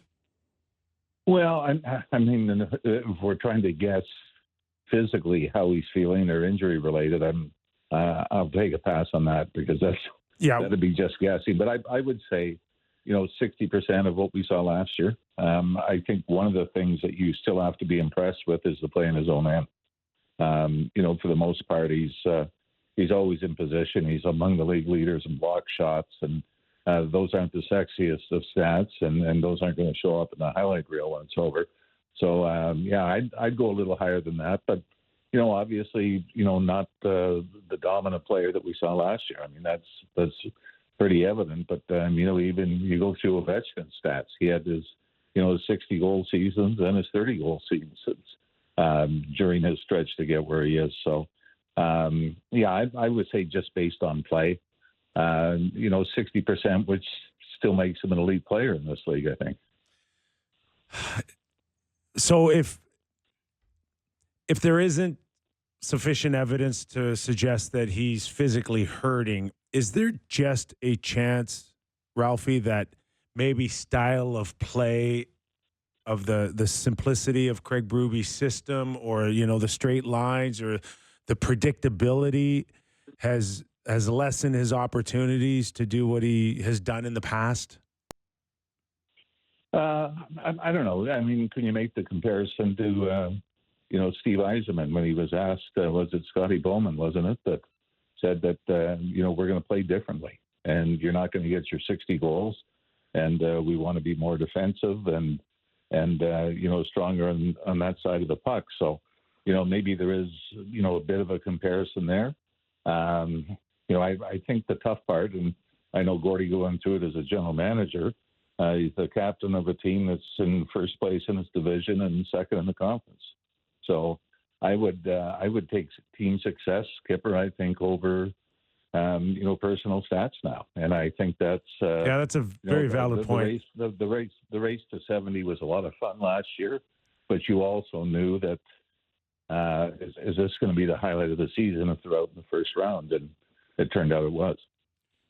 S5: Well, I mean, if we're trying to guess physically how he's feeling or injury related, I'll take a pass on that because that'd be just guessing. But I would say, 60% of what we saw last year. I think one of the things that you still have to be impressed with is the play in his own end. For the most part, he's always in position. He's among the league leaders in block shots, and those aren't the sexiest of stats, and those aren't going to show up in the highlight reel when it's over. So, I'd go a little higher than that. But, obviously, not the dominant player that we saw last year. I mean, that's pretty evident. But, even you go through Ovechkin's stats. He had his 60-goal seasons and his 30-goal seasons during his stretch to get where he is. So, I would say just based on play, 60%, which still makes him an elite player in this league, I think.
S1: So if there isn't sufficient evidence to suggest that he's physically hurting, is there just a chance, Ralphie, that maybe style of play of the simplicity of Craig Berube's system, or, the straight lines or the predictability has lessened his opportunities to do what he has done in the past?
S5: I don't know. I mean, can you make the comparison to, Steve Yzerman when he was asked, was it Scotty Bowman, wasn't it, that said that, we're going to play differently and you're not going to get your 60 goals and we want to be more defensive and stronger on that side of the puck. So, maybe there is, a bit of a comparison there. I think the tough part, and I know Gordy going through it as a general manager, he's the captain of a team that's in first place in its division and second in the conference. So I would take team success, Kyper, I think, over personal stats now, and I think that's
S1: that's a very valid point.
S5: The race to 70 was a lot of fun last year, but you also knew that is this going to be the highlight of the season if they're out in the first round, and it turned out it was.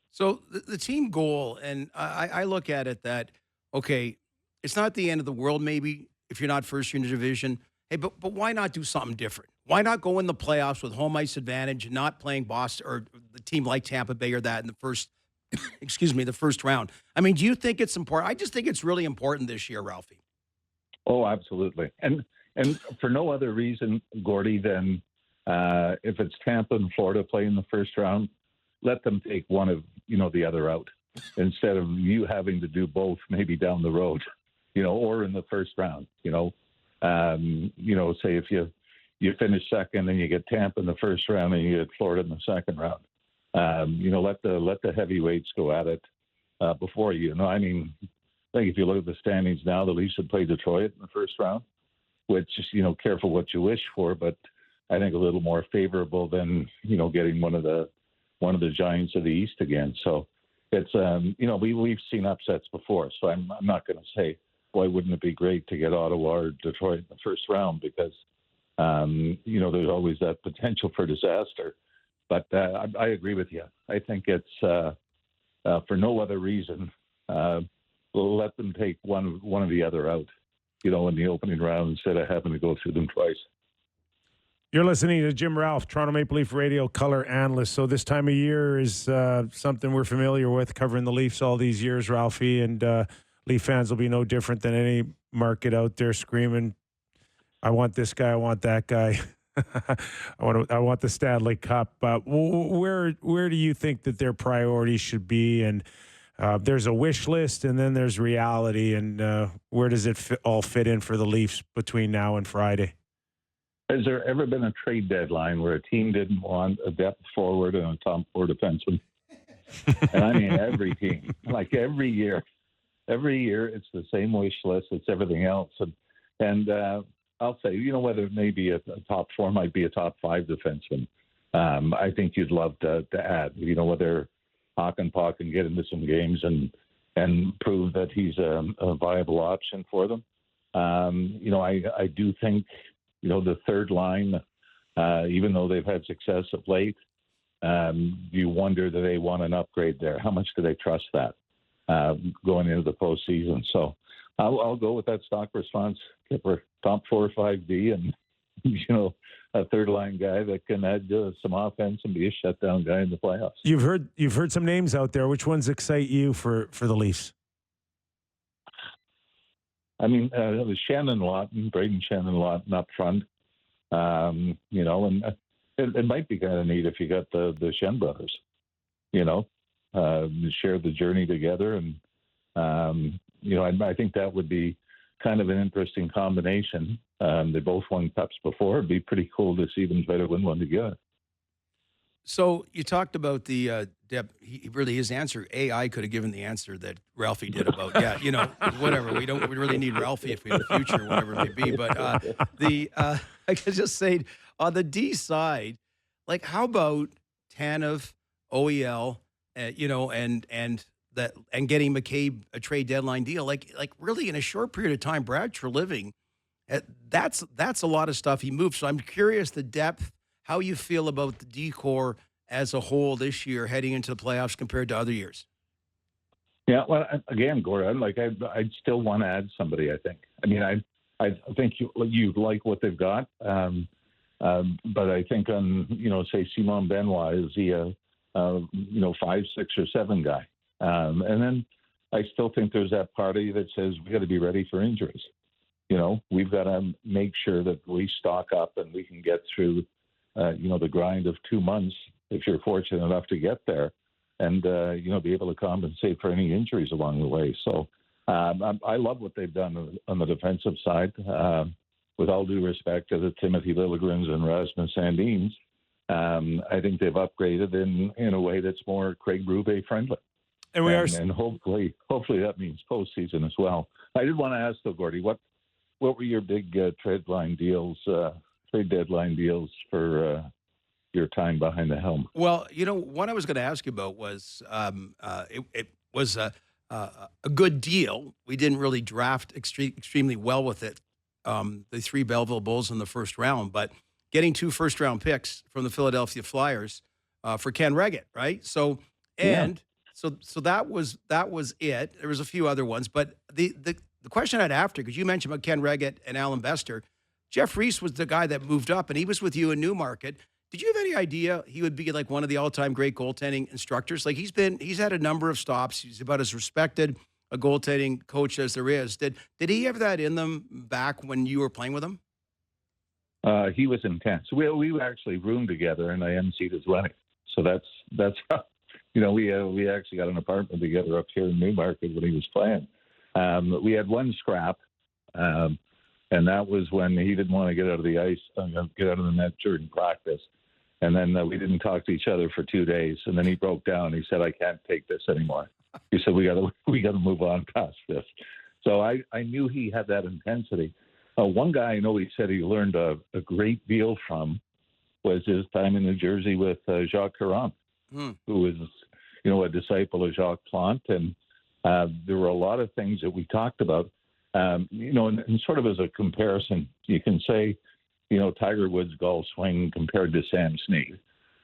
S2: So the team goal, and I look at it that, okay, it's not the end of the world maybe if you're not first in the division. Hey, but why not do something different? Why not go in the playoffs with home ice advantage and not playing Boston or the team like Tampa Bay or that in the first, the first round? I mean, do you think it's important? I just think it's really important this year, Ralphie.
S5: Oh, absolutely. And for no other reason, Gordy, than if it's Tampa and Florida playing the first round, let them take one of, the other out instead of you having to do both maybe down the road, or in the first round, Say if you finish second and you get Tampa in the first round and you get Florida in the second round. Let the heavyweights go at it before you. I think if you look at the standings now, the Leafs would play Detroit in the first round, which is, careful what you wish for, but I think a little more favorable than, getting one of the giants of the East again. So it's, we've seen upsets before. So I'm not going to say, boy, wouldn't it be great to get Ottawa or Detroit in the first round, because, there's always that potential for disaster. But I agree with you. I think it's for no other reason. We'll let them take one or the other out, in the opening round instead of having to go through them twice.
S1: You're listening to Jim Ralph, Toronto Maple Leaf Radio color analyst. So this time of year is something we're familiar with, covering the Leafs all these years, Ralphie, and Leaf fans will be no different than any market out there screaming, I want this guy, I want that guy. I want the Stanley Cup. Where do you think that their priorities should be? And there's a wish list, and then there's reality. And where does it all fit in for the Leafs between now and Friday?
S5: Has there ever been a trade deadline where a team didn't want a depth forward and a top four defenseman? And I mean every team, like every year it's the same wish list. It's everything else, and I'll say, whether it may be a top four, might be a top five defenseman. I think you'd love to add, whether Hakanpää can get into some games and prove that he's a viable option for them. I do think, the third line, even though they've had success of late, you wonder, do they want an upgrade there? How much do they trust that going into the postseason? So I'll go with that stock response. Kyper, top 4 or 5D, and a third line guy that can add some offense and be a shutdown guy in the playoffs.
S1: You've heard some names out there. Which ones excite you for the Leafs?
S5: I mean, the Schenn and Lawton, Brayden, Schenn and Lawton up front. And it might be kind of neat if you got the Schenn brothers. Share the journey together, and I think that would be kind of an interesting combination. They both won cups before. It'd be pretty cool to see them try to win one together.
S2: So you talked about the Deb. His answer. AI could have given the answer that Ralphie did about whatever. We really need Ralphie if we in the future, whatever it may be. But I could just say on the D side, like how about Tanev, OEL, and getting McKee a trade deadline deal, like really in a short period of time. Brad Treliving, that's a lot of stuff he moved. So I'm curious the depth, how you feel about the D-core as a whole this year heading into the playoffs compared to other years.
S5: Yeah, well, again, Gord, I'd still want to add somebody. I think. I mean, I think you like what they've got, but I think on say Simon Benoit, is he a 5, 6, or 7 guy? And then I still think there's that party that says we got to be ready for injuries. We've got to make sure that we stock up and we can get through, the grind of 2 months if you're fortunate enough to get there, and be able to compensate for any injuries along the way. So I love what they've done on the defensive side. With all due respect to the Timothy Liljegren's and Rasmus Sandins, I think they've upgraded in a way that's more Craig Berube friendly. And hopefully that means postseason as well. I did want to ask though, Gordy, what were your big trade deadline deals for your time behind the helm?
S2: Well, what I was going to ask you about was it was a good deal. We didn't really draft extremely well with it. The 3 Belleville Bulls in the first round, but getting 2 first-round picks from the Philadelphia Flyers for Ken Reggett, right? So So that was it. There was a few other ones, but the question I had after, because you mentioned about Ken Reggett and Alan Bester, Jeff Reese was the guy that moved up, and he was with you in Newmarket. Did you have any idea he would be like one of the all-time great goaltending instructors? Like he's had a number of stops. He's about as respected a goaltending coach as there is. Did he have that in them back when you were playing with him?
S5: He was intense. We actually roomed together, and I emceed his wedding. So that's how. We actually got an apartment together up here in Newmarket when he was playing. We had one scrap, And that was when he didn't want to get out of the ice, get out of the net during practice. And then we didn't talk to each other for 2 days. And then he broke down. He said, "I can't take this anymore." He said, "We got to move on past this." So I knew he had that intensity. One guy I know he said he learned a great deal from was his time in New Jersey with Jacques Caron, who was, a disciple of Jacques Plante. And there were a lot of things that we talked about, and sort of as a comparison, you can say, Tiger Woods' golf swing compared to Sam Snead.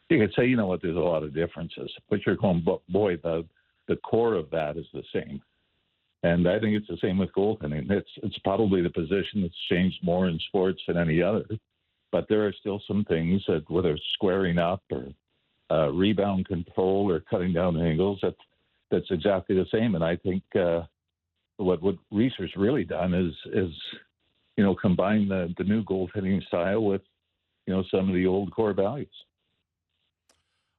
S5: You could say, there's a lot of differences, but you're going, boy, the core of that is the same. And I think it's the same with goaltending. It's probably the position that's changed more in sports than any other. But there are still some things that, whether it's squaring up or rebound control or cutting down angles, that's exactly the same. And I think what Reeser's really done is combine the new goaltending style with, some of the old core values.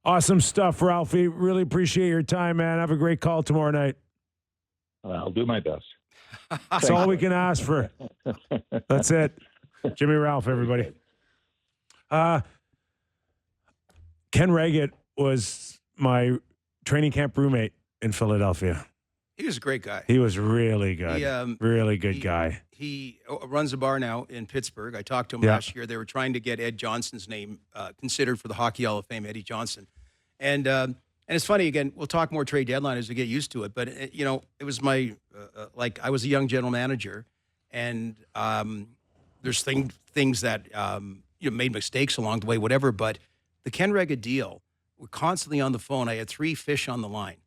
S1: Awesome stuff, Ralphie. Really appreciate your time, man. Have a great call tomorrow night.
S5: I'll do my best.
S1: That's all we can ask for. That's it. Jimmy Ralph, everybody. Ken Reggett was my training camp roommate in Philadelphia.
S2: He was a great guy.
S1: He was really good. Really good guy.
S2: He runs a bar now in Pittsburgh. I talked to him last year. They were trying to get Ed Johnson's name considered for the Hockey Hall of Fame, Eddie Johnson. And it's funny, again, we'll talk more trade deadline as we get used to it. But, it was my, I was a young general manager. And there's things that, made mistakes along the way, whatever. But the Ken Reggett deal, we're constantly on the phone. I had 3 fish on the line.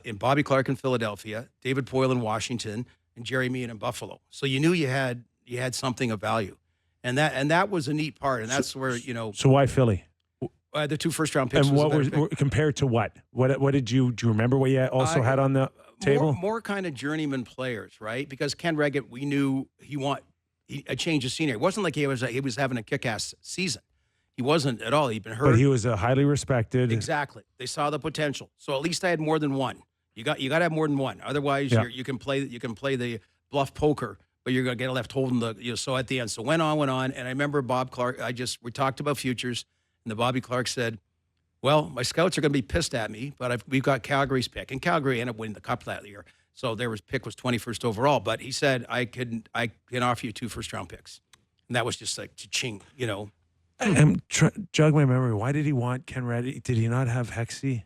S2: In Bobby Clarke in Philadelphia, David Poile in Washington, and Jerry Meehan in Buffalo. So you knew you had something of value. And that was a neat part. And that's where,
S1: So why Philly?
S2: The 2 first-round picks.
S1: And what were compared to what? What did you remember what you also had on the table?
S2: More kind of journeyman players, right? Because Ken Reggett, we knew a change of scenery. It wasn't like he was having a kick-ass season. He wasn't at all. He'd been hurt.
S1: But he was a highly respected.
S2: Exactly. They saw the potential. So at least I had more than one. You got to have more than one. Otherwise, you can play the bluff poker, but you're going to get left holding the. So at the end, so went on, and I remember Bob Clarke. We talked about futures. And the Bobby Clarke said, "Well, my scouts are going to be pissed at me, but we've got Calgary's pick." And Calgary ended up winning the Cup that year. So their pick was 21st overall. But he said, I can offer you 2 first-round picks. And that was just like, cha-ching,
S1: I'm jog my memory. Why did he want Ken Reggett? Did he not have Hexie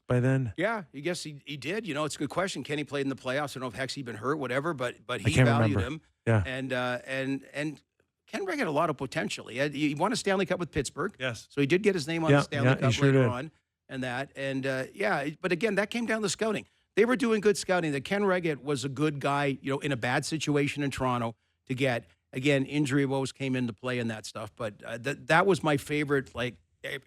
S1: by then?
S2: Yeah, I guess he did. It's a good question. Kenny played in the playoffs. I don't know if Hexie been hurt, whatever, but he valued him.
S1: Yeah.
S2: And Ken Reggett had a lot of potential. He won a Stanley Cup with Pittsburgh.
S1: Yes.
S2: So he did get his name on the Stanley Cup later on. And but again, that came down to scouting. They were doing good scouting. That Ken Reggett was a good guy, in a bad situation in Toronto to get. Again, injury woes came into play and that stuff. But that was my favorite,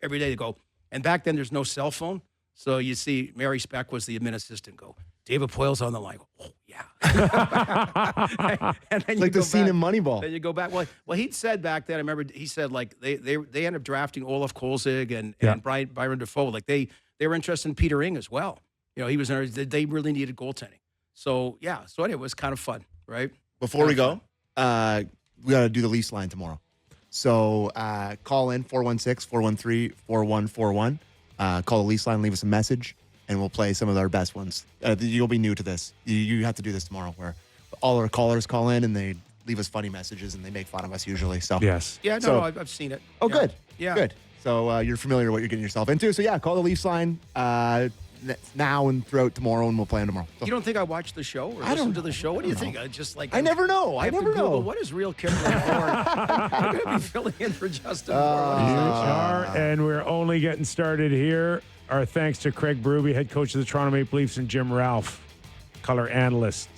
S2: every day to go. And back then, there's no cell phone. So you see, Mary Speck was the admin assistant. Go, David Poile's on the line. Go, oh, yeah. And then
S3: like the scene in Moneyball.
S2: Then you go back. Well, he'd said back then, I remember he said, they ended up drafting Olaf Kolzig and Byron Dafoe. They were interested in Peter Ing as well. He was they really needed goaltending. So, yeah. So anyway, it was kind of fun, right?
S3: Before we go, we got to do the lease line tomorrow. So call in 416-413-4141. Call the lease line, leave us a message, and we'll play some of our best ones. You'll be new to this. You have to do this tomorrow, where all our callers call in and they leave us funny messages and they make fun of us usually. So
S1: yes.
S2: Yeah, no, I've seen it.
S3: Oh, yeah. Good.
S2: Yeah.
S3: Good. So you're familiar with what you're getting yourself into. So, yeah, call the lease line now and throughout tomorrow, and we'll play them tomorrow. So.
S2: You don't think I watched the show or listened to the show? What do you think? I
S3: never know. I never know.
S2: What is real Kyper and Bourne? I'm going to be filling in for Justin Bourne.
S1: And we're only getting started here. Our thanks to Craig Berube, head coach of the Toronto Maple Leafs, and Jim Ralph, color analyst.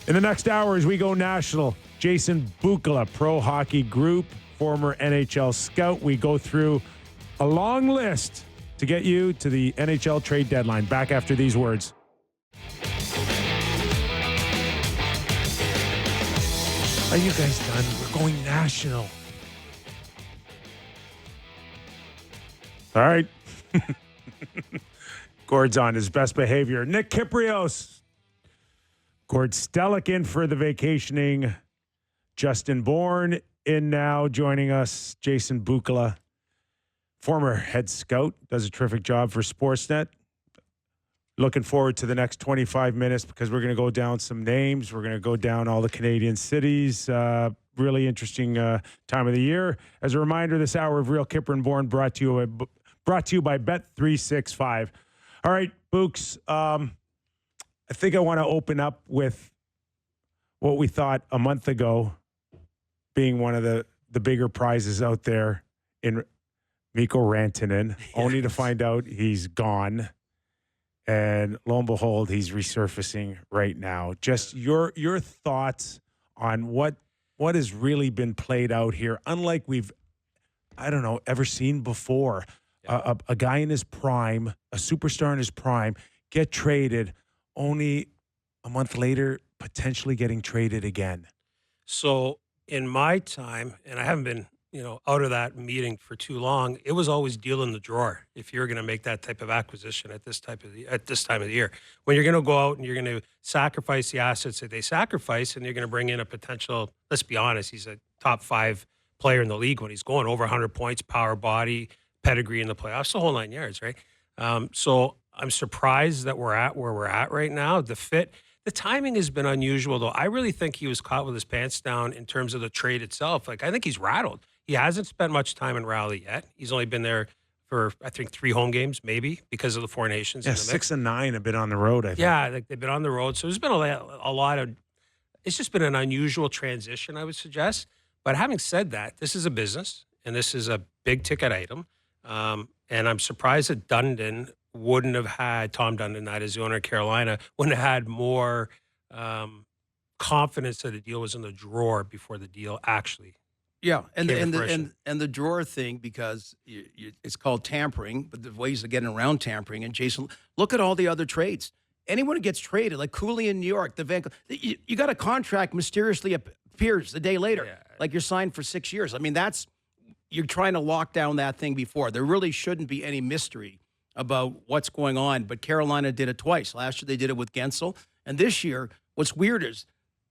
S1: In the next hour, as we go national, Jason Bukala, Pro Hockey Group, former NHL scout. We go through a long list to get you to the NHL trade deadline. Back after these words. Are you guys done? We're going national. All right. Gord's on his best behavior. Nick Kypreos. Gord Stellick in for the vacationing Justin Bourne in now, joining us. Jason Bukala, former head scout, does a terrific job for Sportsnet. Looking forward to the next 25 minutes because we're going to go down some names. We're going to go down all the Canadian cities. Really interesting time of the year. As a reminder, this hour of Real Kyper and Bourne brought to you by Bet365. All right, Books. I think I want to open up with what we thought a month ago being one of the bigger prizes out there in Mikko Rantanen, only to find out he's gone. And lo and behold, he's resurfacing right now. Just your thoughts on what has really been played out here, unlike we've, ever seen before. Yeah. A guy in his prime, a superstar in his prime, get traded, only a month later, potentially getting traded again.
S6: So in my time, and I haven't been out of that meeting for too long, it was always deal in the drawer if you're going to make that type of acquisition at this time of the year. When you're going to go out and you're going to sacrifice the assets that they sacrifice, and you're going to bring in a potential, let's be honest, he's a top 5 player in the league when he's going over 100 points, power, body, pedigree in the playoffs, the whole 9 yards, right? So I'm surprised that we're at where we're at right now. The timing has been unusual, though. I really think he was caught with his pants down in terms of the trade itself. Like, I think he's rattled. He hasn't spent much time in Raleigh yet. He's only been there for, I think, 3 home games, maybe, because of the 4 Nations.
S1: Yeah, 6 and 9 have been on the road, I think.
S6: Yeah, they've been on the road. So there's been a lot of – it's just been an unusual transition, I would suggest. But having said that, this is a business, and this is a big-ticket item. And I'm surprised that Tom Dundon, that is the owner of Carolina, wouldn't have had more confidence that the deal was in the drawer before the deal actually.
S2: Yeah, and the drawer thing, because it's called tampering, but the ways of getting around tampering. And Jason, look at all the other trades. Anyone who gets traded, like Cooley in New York, you got a contract mysteriously appears the day later, like you're signed for 6 years. I mean, you're trying to lock down that thing before. There really shouldn't be any mystery about what's going on, but Carolina did it twice. Last year they did it with Gensel, and this year, what's weird is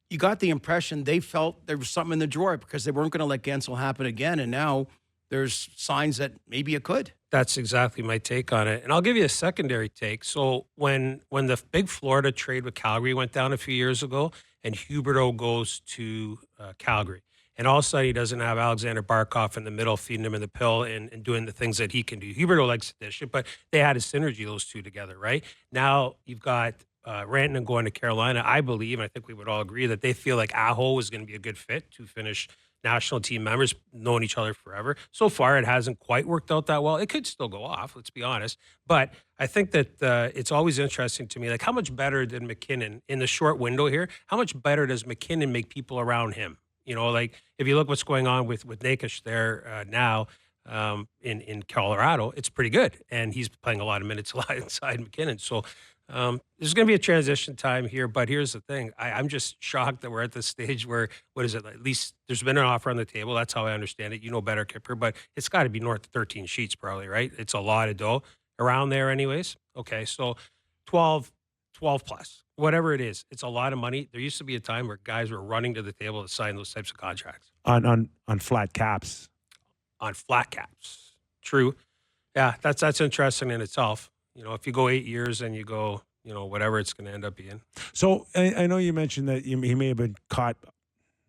S2: you got the impression they felt there was something in the drawer because they weren't going to let Gensel happen again, and now there's signs that maybe it could.
S6: That's exactly my take on it, and I'll give you a secondary take. So when the big Florida trade with Calgary went down a few years ago, and Huberdeau goes to Calgary, and all of a sudden he doesn't have Alexander Barkov in the middle feeding him in the pill and doing the things that he can do. Huberdeau likes to dish it, but they had a synergy, those two together, right? Now you've got Rantanen going to Carolina. I believe, and I think we would all agree, that they feel like Aho is going to be a good fit to finish national team members, knowing each other forever. So far, it hasn't quite worked out that well. It could still go off, let's be honest. But I think that it's always interesting to me, like how much better did McKinnon, in the short window here, how much better does McKinnon make people around him? Like if you look what's going on with Nakes there now in Colorado, it's pretty good. And he's playing a lot of minutes inside McKinnon. So there's going to be a transition time here. But here's the thing. I'm just shocked that we're at this stage where, at least there's been an offer on the table. That's how I understand it. You know better, Kyper. But it's got to be north of 13 sheets probably, right? It's a lot of dough around there anyways. Okay, so 12 plus. Whatever it is, it's a lot of money. There used to be a time where guys were running to the table to sign those types of contracts.
S1: On flat caps.
S6: On flat caps. True. Yeah, that's interesting in itself. If you go 8 years and you go, whatever it's going to end up being.
S1: So I know you mentioned that he may have been caught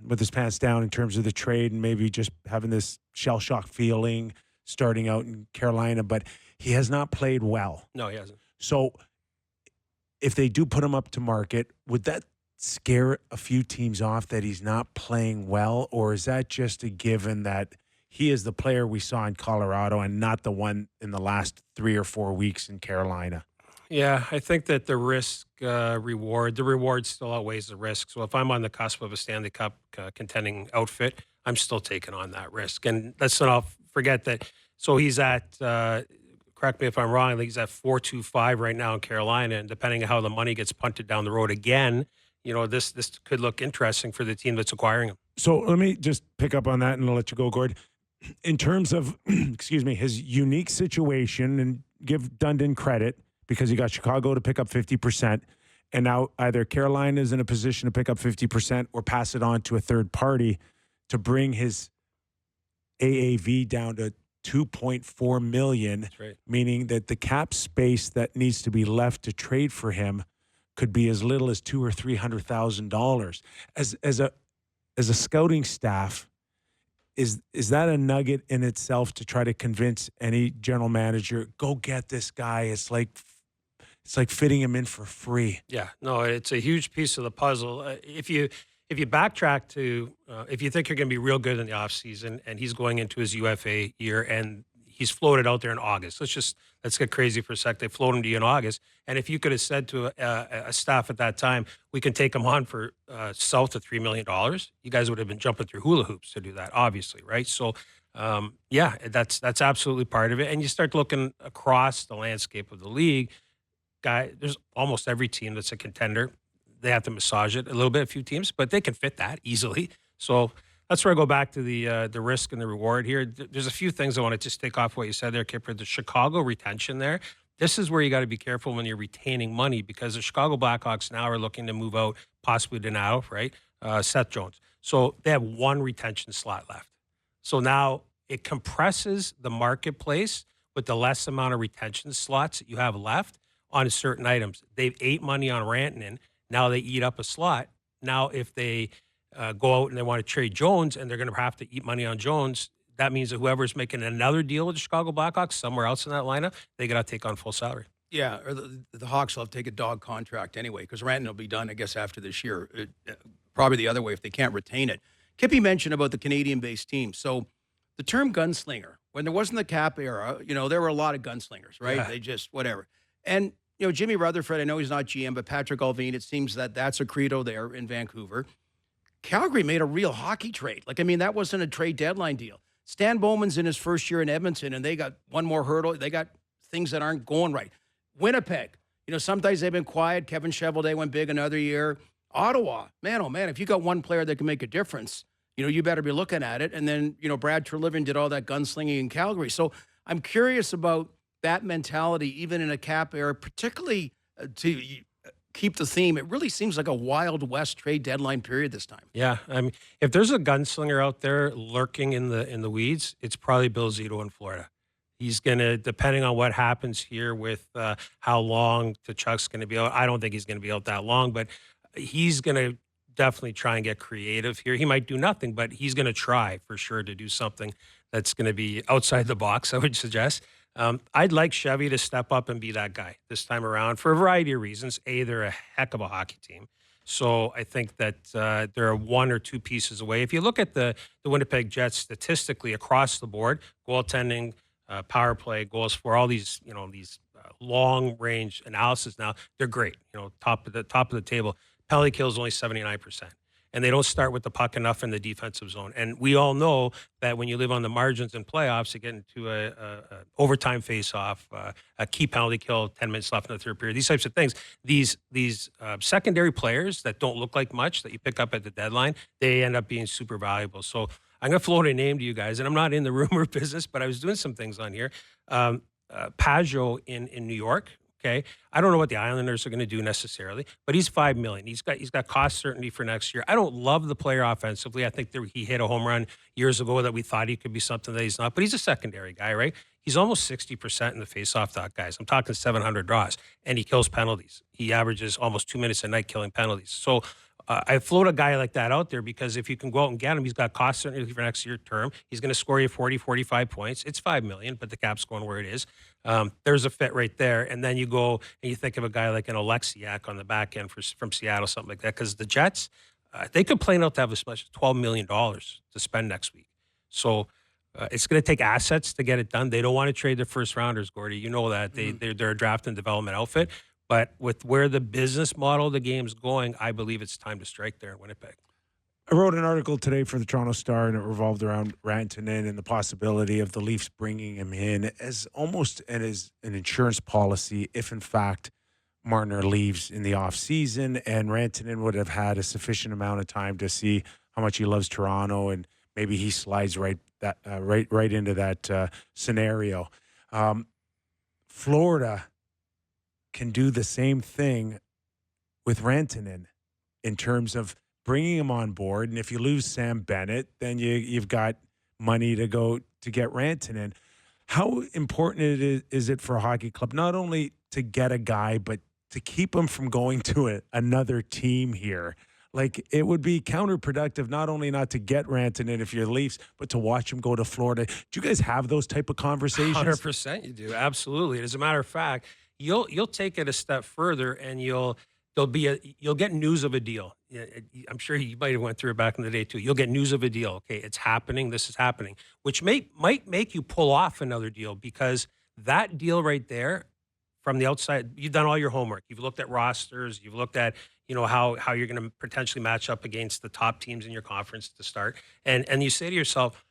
S1: with his pants down in terms of the trade and maybe just having this shell shock feeling starting out in Carolina, but he has not played well.
S6: No, he hasn't.
S1: So if they do put him up to market, would that scare a few teams off that he's not playing well? Or is that just a given that he is the player we saw in Colorado and not the one in the last 3 or 4 weeks in Carolina?
S6: Yeah, I think that the reward still outweighs the risk. So if I'm on the cusp of a Stanley Cup contending outfit, I'm still taking on that risk. And let's not forget that. So he's at, correct me if I'm wrong, I think he's at 4.25 right now in Carolina. And depending on how the money gets punted down the road again, this could look interesting for the team that's acquiring him. So
S1: let me just pick up on that and I'll let you go, Gord. In terms of, his unique situation, and give Dundon credit because he got Chicago to pick up 50%, And now either Carolina is in a position to pick up 50% or pass it on to a third party to bring his AAV down to $2.4 million,
S6: That's right.
S1: meaning that the cap space that needs to be left to trade for him could be as little as $200,000 or $300,000. As a scouting staff, is that a nugget in itself to try to convince any general manager, go get this guy? It's like fitting him in for free.
S6: Yeah, no, it's a huge piece of the puzzle. If you backtrack to, if you think you're going to be real good in the offseason and he's going into his UFA year and he's floated out there in August, let's get crazy for a sec. They float him to you in August. And if you could have said to a staff at that time, we can take him on for south of $3 million, you guys would have been jumping through hula hoops to do that, obviously, right? So, yeah, that's absolutely part of it. And you start looking across the landscape of the league. There's almost every team that's a contender. They have to massage it a little bit, a few teams, but they can fit that easily. So that's where I go back to the risk and the reward here. There's a few things I want to just take off what you said there, Kyper. The Chicago retention there. This is where you got to be careful when you're retaining money, because the Chicago Blackhawks now are looking to move out possibly Donato, right? Seth Jones. So they have one retention slot left. So now it compresses the marketplace with the less amount of retention slots that you have left on certain items. They've ate money on Rantanen. Now they eat up a slot. Now if they go out and they want to trade Jones and they're going to have to eat money on Jones, that means that whoever's making another deal with the Chicago Blackhawks somewhere else in that lineup, they got to take on full salary.
S2: Yeah, or the Hawks will have to take a dog contract anyway, because Rantanen will be done, I guess, after this year. Probably the other way if they can't retain it. Kippy mentioned about the Canadian-based team. So the term gunslinger, when there wasn't the cap era, there were a lot of gunslingers, right?
S6: Yeah.
S2: They just, whatever. And, Jimmy Rutherford, I know he's not GM, but Patrick Allvin, it seems that that's a credo there in Vancouver. Calgary made a real hockey trade. That wasn't a trade deadline deal. Stan Bowman's in his first year in Edmonton, and they got one more hurdle. They got things that aren't going right. Winnipeg, sometimes they've been quiet. Kevin Cheveldae went big another year. Ottawa, man, oh man, if you got one player that can make a difference, you better be looking at it. And then, Brad Treliving did all that gunslinging in Calgary. So I'm curious about that mentality, even in a cap era, particularly to keep the theme. It really seems like a Wild West trade deadline period this time.
S6: Yeah, if there's a gunslinger out there lurking in the weeds, it's probably Bill Zito in Florida. He's going to, depending on what happens here with how long Tkachuk's going to be out, I don't think he's going to be out that long, but he's going to definitely try and get creative here. He might do nothing, but he's going to try for sure to do something that's going to be outside the box, I would suggest. I'd like Chevy to step up and be that guy this time around for a variety of reasons. A, they're a heck of a hockey team. So I think that they're one or two pieces away. If you look at the Winnipeg Jets statistically across the board, goaltending, power play, goals for, all these, these long range analysis now, they're great. Top of the table. Penalty kill is only 79%. And they don't start with the puck enough in the defensive zone. And we all know that when you live on the margins in playoffs, you get into a overtime face-off, a key penalty kill, 10 minutes left in the third period, these types of things. These secondary players that don't look like much that you pick up at the deadline, they end up being super valuable. So I'm going to float a name to you guys, and I'm not in the rumor business, but I was doing some things on here. Pajot in New York. Okay, I don't know what the Islanders are going to do necessarily, but he's $5 million. He's got cost certainty for next year. I don't love the player offensively. I think he hit a home run years ago that we thought he could be something that he's not. But he's a secondary guy, right? He's almost 60% in the faceoff dot guys. I'm talking 700 draws, and he kills penalties. He averages almost 2 minutes a night killing penalties. So I float a guy like that out there because if you can go out and get him, he's got cost certainty for next year term. He's going to score you 40, 45 points. It's $5 million, but the cap's going where it is. There's a fit right there. And then you go and you think of a guy like an Oleksiak on the back end from Seattle, something like that. Because the Jets, they could plan out to have as much as $12 million to spend next week. So it's going to take assets to get it done. They don't want to trade their first rounders, Gordy. You know that. They're a draft and development outfit. But with where the business model of the game's going, I believe it's time to strike there in Winnipeg.
S1: I wrote an article today for the Toronto Star, and it revolved around Rantanen and the possibility of the Leafs bringing him in as almost as an insurance policy if, in fact, Marner leaves in the offseason, and Rantanen would have had a sufficient amount of time to see how much he loves Toronto, and maybe he slides right into that scenario. Florida can do the same thing with Rantanen in terms of bringing him on board. And if you lose Sam Bennett, then you've got money to go to get Rantanen. How important is it for a hockey club not only to get a guy, but to keep him from going to another team here? Like, it would be counterproductive not only not to get Rantanen if you're the Leafs, but to watch him go to Florida. Do you guys have those type of conversations?
S6: 100% you do. Absolutely. And as a matter of fact, you'll take it a step further, and you'll get news of a deal. I'm sure you might have went through it back in the day too. You'll get news of a deal. Okay, it's happening. This is happening, which might make you pull off another deal, because that deal right there, from the outside, you've done all your homework. You've looked at rosters. You've looked at how you're going to potentially match up against the top teams in your conference to start, and you say to yourself,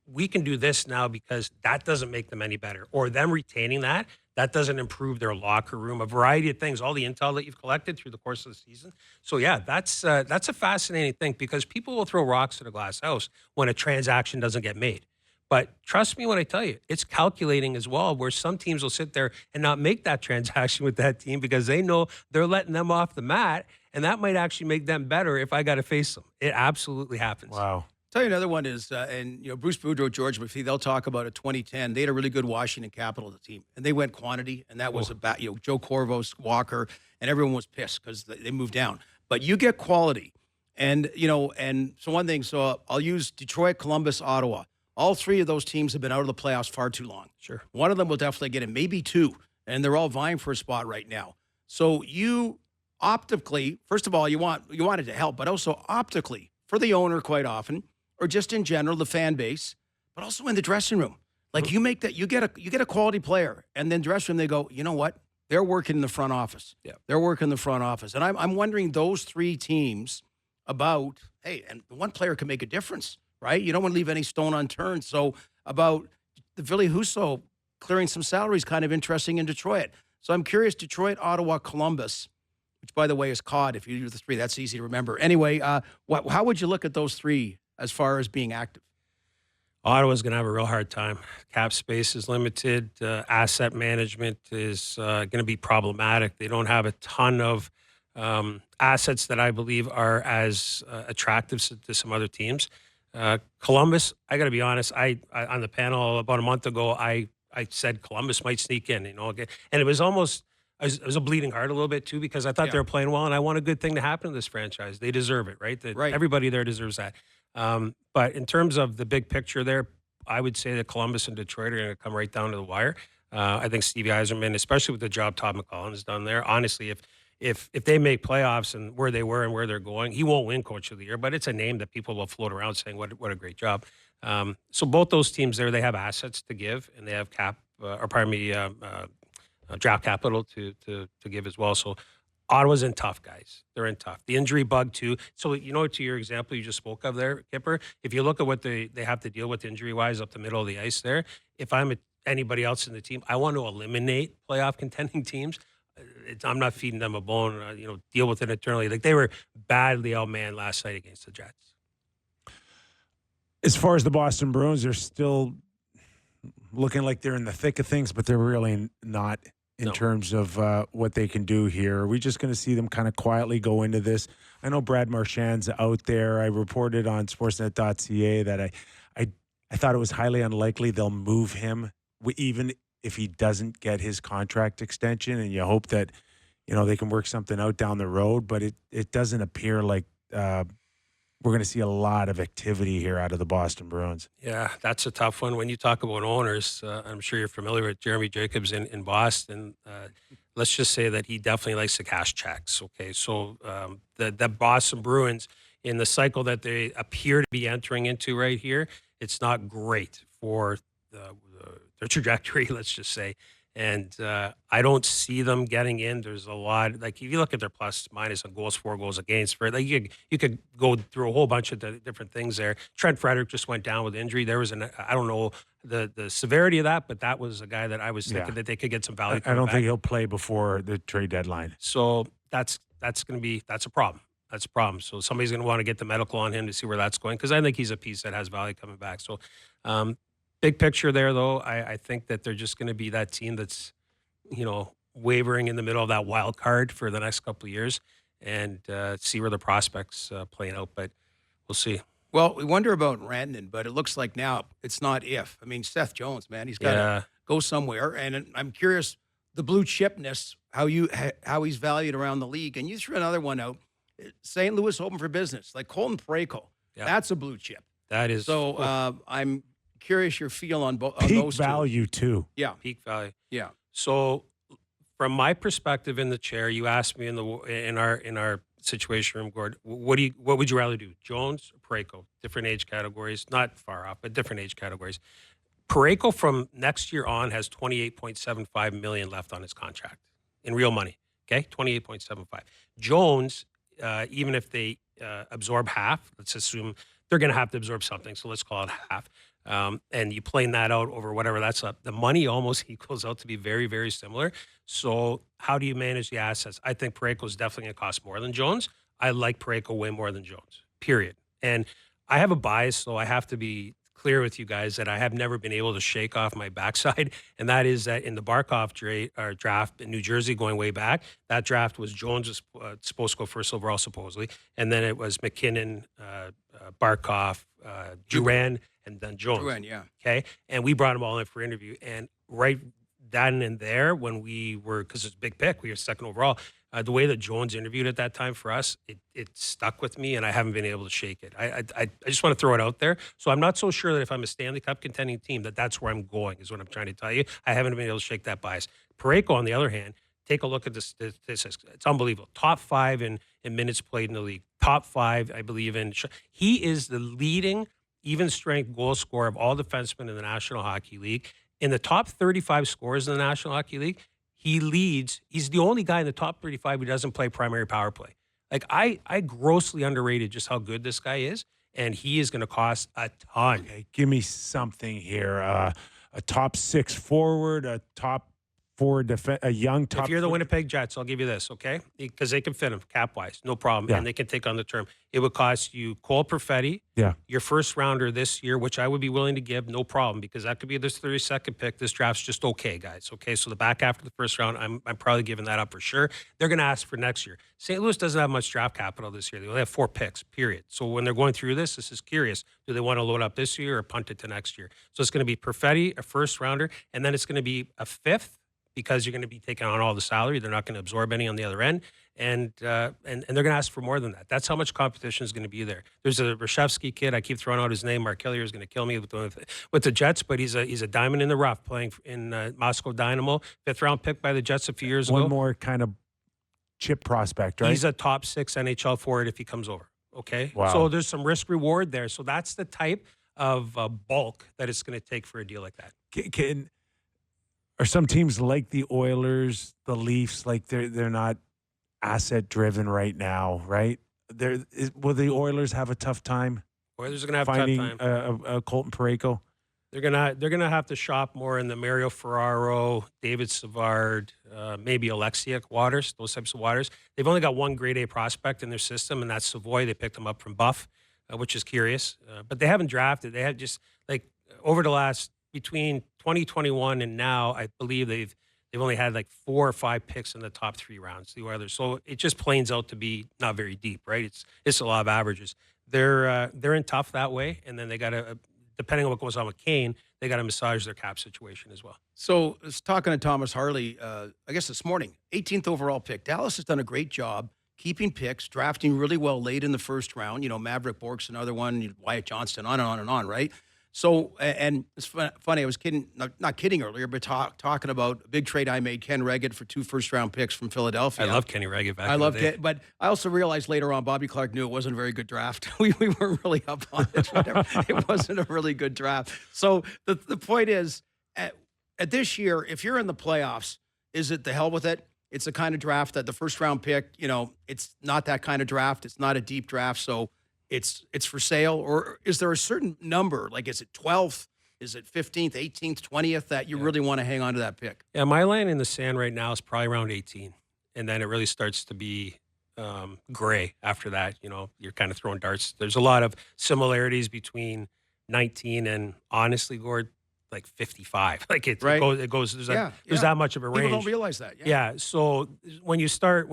S6: we can do this now because that doesn't make them any better, or them retaining that doesn't improve their locker room, a variety of things, all the intel that you've collected through the course of the season. So yeah, that's a fascinating thing, because people will throw rocks at a glass house when a transaction doesn't get made. But trust me when I tell you, it's calculating as well, where some teams will sit there and not make that transaction with that team because they know they're letting them off the mat, and that might actually make them better if I got to face them. It absolutely happens.
S1: Wow.
S2: Tell you another one is, Bruce Boudreau, George McPhee, they'll talk about a 2010. They had a really good Washington Capitals team, and they went quantity, and that was Joe Corvos, Walker, and everyone was pissed because they moved down. But you get quality, and so one thing. So I'll use Detroit, Columbus, Ottawa. All three of those teams have been out of the playoffs far too long.
S6: Sure.
S2: One of them will definitely get in, maybe two, and they're all vying for a spot right now. So you optically, first of all, you want it to help, but also optically for the owner quite often, or just in general, the fan base, but also in the dressing room. Like, you make that, you get a quality player, and then dressing room, they go, you know what? They're working in the front office.
S6: Yeah.
S2: They're working in the front office. And I'm wondering, those three teams about, hey, and one player can make a difference, right? You don't want to leave any stone unturned. So about the Ville Husso clearing some salaries, kind of interesting in Detroit. So I'm curious, Detroit, Ottawa, Columbus, which, by the way, is COD. If you do the three, that's easy to remember. Anyway, how would you look at those three as far as being active?
S6: Ottawa's going to have a real hard time. Cap space is limited. Asset management is going to be problematic. They don't have a ton of assets that I believe are as attractive to some other teams. Columbus, I got to be honest, I on the panel about a month ago, I said Columbus might sneak in, and it was almost, it was a bleeding heart a little bit too, because I thought they were playing well, and I want a good thing to happen to this franchise. They deserve it, right? Everybody there deserves that. But in terms of the big picture there, I would say that Columbus and Detroit are going to come right down to the wire. I think Stevie Yzerman, especially with the job Todd McCollum has done there, honestly, if they make playoffs and where they were and where they're going, he won't win Coach of the Year, but it's a name that people will float around saying, what a great job. So both those teams there, they have assets to give, and they have draft capital to give as well. So Ottawa's in tough, guys. They're in tough. The injury bug too. So, to your example you just spoke of there, Kyper, if you look at what they have to deal with injury-wise up the middle of the ice there, if I'm anybody else in the team, I want to eliminate playoff contending teams. I'm not feeding them a bone, deal with it internally. Like, they were badly outmanned last night against the Jets.
S1: As far as the Boston Bruins, they're still looking like they're in the thick of things, but they're really not in terms of what they can do here. Are we just going to see them kind of quietly go into this? I know Brad Marchand's out there. I reported on Sportsnet.ca that I thought it was highly unlikely they'll move him, even if he doesn't get his contract extension, and you hope that, they can work something out down the road, but it doesn't appear like we're going to see a lot of activity here out of the Boston Bruins.
S6: Yeah, that's a tough one. When you talk about owners, I'm sure you're familiar with Jeremy Jacobs in Boston. Let's just say that he definitely likes to cash checks. Okay, so the Boston Bruins, in the cycle that they appear to be entering into right here, it's not great for their trajectory, let's just say. And I don't see them getting in. There's a lot, like, if you look at their plus minus on goals for, goals against, for, like, you could go through a whole bunch of different things there. Trent Frederick just went down with injury. There was I don't know the severity of that, but that was a guy that I was thinking that they could get some value.
S1: I don't think he'll play before the trade deadline.
S6: So that's a problem. That's a problem. So somebody's going to want to get the medical on him to see where that's going, because I think he's a piece that has value coming back. So big picture there, though, I think that they're just going to be that team that's, wavering in the middle of that wild card for the next couple of years and see where the prospects playing out. But we'll see.
S2: Well, we wonder about Rantanen, but it looks like now it's not if. I mean, Seth Jones, man, he's got to go somewhere. And I'm curious, the blue chipness, how he's valued around the league. And you threw another one out, St. Louis open for business, like Colton Parayko. Yeah. That's a blue chip.
S6: That is.
S2: So I'm curious your feel on those
S1: peak value too.
S2: Yeah,
S6: peak value.
S2: Yeah.
S6: So from my perspective in the chair, you asked me in our situation room, Gord, what would you rather do, Jones or Parayko? Different age categories, not far off, but different age categories. Parayko from next year on has $28.75 million left on his contract in real money. Okay, 28.75. Jones, even if they absorb half, let's assume they're going to have to absorb something, so let's call it half. And you plane that out over whatever that's up. The money almost equals out to be very, very similar. So how do you manage the assets? I think Parayko is definitely going to cost more than Jones. I like Parayko way more than Jones, period. And I have a bias, so I have to be clear with you guys that I have never been able to shake off my backside. And that is that in the Barkov draft in New Jersey going way back, that draft was Jones was supposed to go first overall, supposedly. And then it was McKinnon, Barkov, Duran, and then Jones.
S2: Duran, yeah.
S6: Okay. And we brought them all in for interview. And right then and there, when we were, because it's a big pick, we were second overall. The way that Jones interviewed at that time for us, it stuck with me, and I haven't been able to shake it. I just want to throw it out there. So I'm not so sure that if I'm a Stanley Cup contending team, that's where I'm going, is what I'm trying to tell you. I haven't been able to shake that bias. Parayko, on the other hand, take a look at the statistics. It's unbelievable. Top 5 in minutes played in the league. Top 5, I believe, in. He is the leading even strength goal scorer of all defensemen in the National Hockey League. In the top 35 scorers in the National Hockey League, he leads. He's the only guy in the top 35 who doesn't play primary power play. Like, I grossly underrated just how good this guy is, and he is going to cost a ton.
S1: Okay, give me something here. A top 6 forward, a top 4 defense, a young top.
S6: If you're the
S1: 3.
S6: Winnipeg Jets, I'll give you this, okay? Because they can fit him cap-wise, no problem,
S1: Yeah.
S6: and they can take on the term. It would cost you Cole Perfetti, your first rounder this year, which I would be willing to give, no problem, because that could be this 32nd pick. This draft's just okay, guys. Okay, so the back after the first round, I'm probably giving that up for sure. They're going to ask for next year. St. Louis doesn't have much draft capital this year. They only have 4 picks, period. So when they're going through this is curious. Do they want to load up this year or punt it to next year? So it's going to be Perfetti, a first rounder, and then it's going to be a 5th, because you're going to be taking on all the salary. They're not going to absorb any on the other end. And they're going to ask for more than that. That's how much competition is going to be there. There's a Reshevsky kid. I keep throwing out his name. Mark Hillier is going to kill me with the Jets, but he's a diamond in the rough playing in Moscow Dynamo. 5th round pick by the Jets a few years ago.
S1: One more kind of chip prospect, right?
S6: He's a top 6 NHL forward if he comes over. Okay.
S1: Wow.
S6: So there's some risk reward there. So that's the type of bulk that it's going to take for a deal like that.
S1: Are some teams like the Oilers, the Leafs, like they're not asset driven right now, right? Will the Oilers have a tough time?
S6: Oilers are going to have
S1: finding
S6: a tough time.
S1: A Colton Parayko.
S6: They're gonna have to shop more in the Mario Ferraro, David Savard, maybe Alexiak waters, those types of waters. They've only got one grade A prospect in their system, and that's Savoy. They picked him up from Buff, which is curious. But they haven't drafted. They have just over the last between 2021 and now, I believe they've only had 4 or 5 picks in the top 3 rounds. The Oilers, so it just planes out to be not very deep, right? It's a lot of averages. They're in tough that way, and then they got to, depending on what goes on with Kane, they got to massage their cap situation as well.
S2: So I was talking to Thomas Harley, I guess this morning, 18th overall pick. Dallas has done a great job keeping picks, drafting really well late in the first round. You know, Maverick Bork's another one, Wyatt Johnston, on and on and on, right? So, and it's funny, I was kidding, not kidding earlier, but talking about a big trade I made, Ken Reggett, for 2 first-round picks from Philadelphia.
S6: I love Kenny Reggett back
S2: I
S6: in
S2: love
S6: the day.
S2: Ken, but I also realized later on, Bobby Clark knew it wasn't a very good draft. we weren't really up on it. It wasn't a really good draft. So the point is, at this year, if you're in the playoffs, is it the hell with it? It's the kind of draft that the first-round pick, it's not that kind of draft. It's not a deep draft, so it's for sale? Or is there a certain number, like is it 12th, is it 15th, 18th, 20th, that you really want to hang on to that pick?
S6: Yeah, my line in the sand right now is probably around 18. And then it really starts to be gray after that. You're kind of throwing darts. There's a lot of similarities between 19 and, honestly, Gord, like 55. Like it
S2: Right.
S6: goes. There's that much of a range.
S2: People don't realize that.
S6: Yeah. So when you start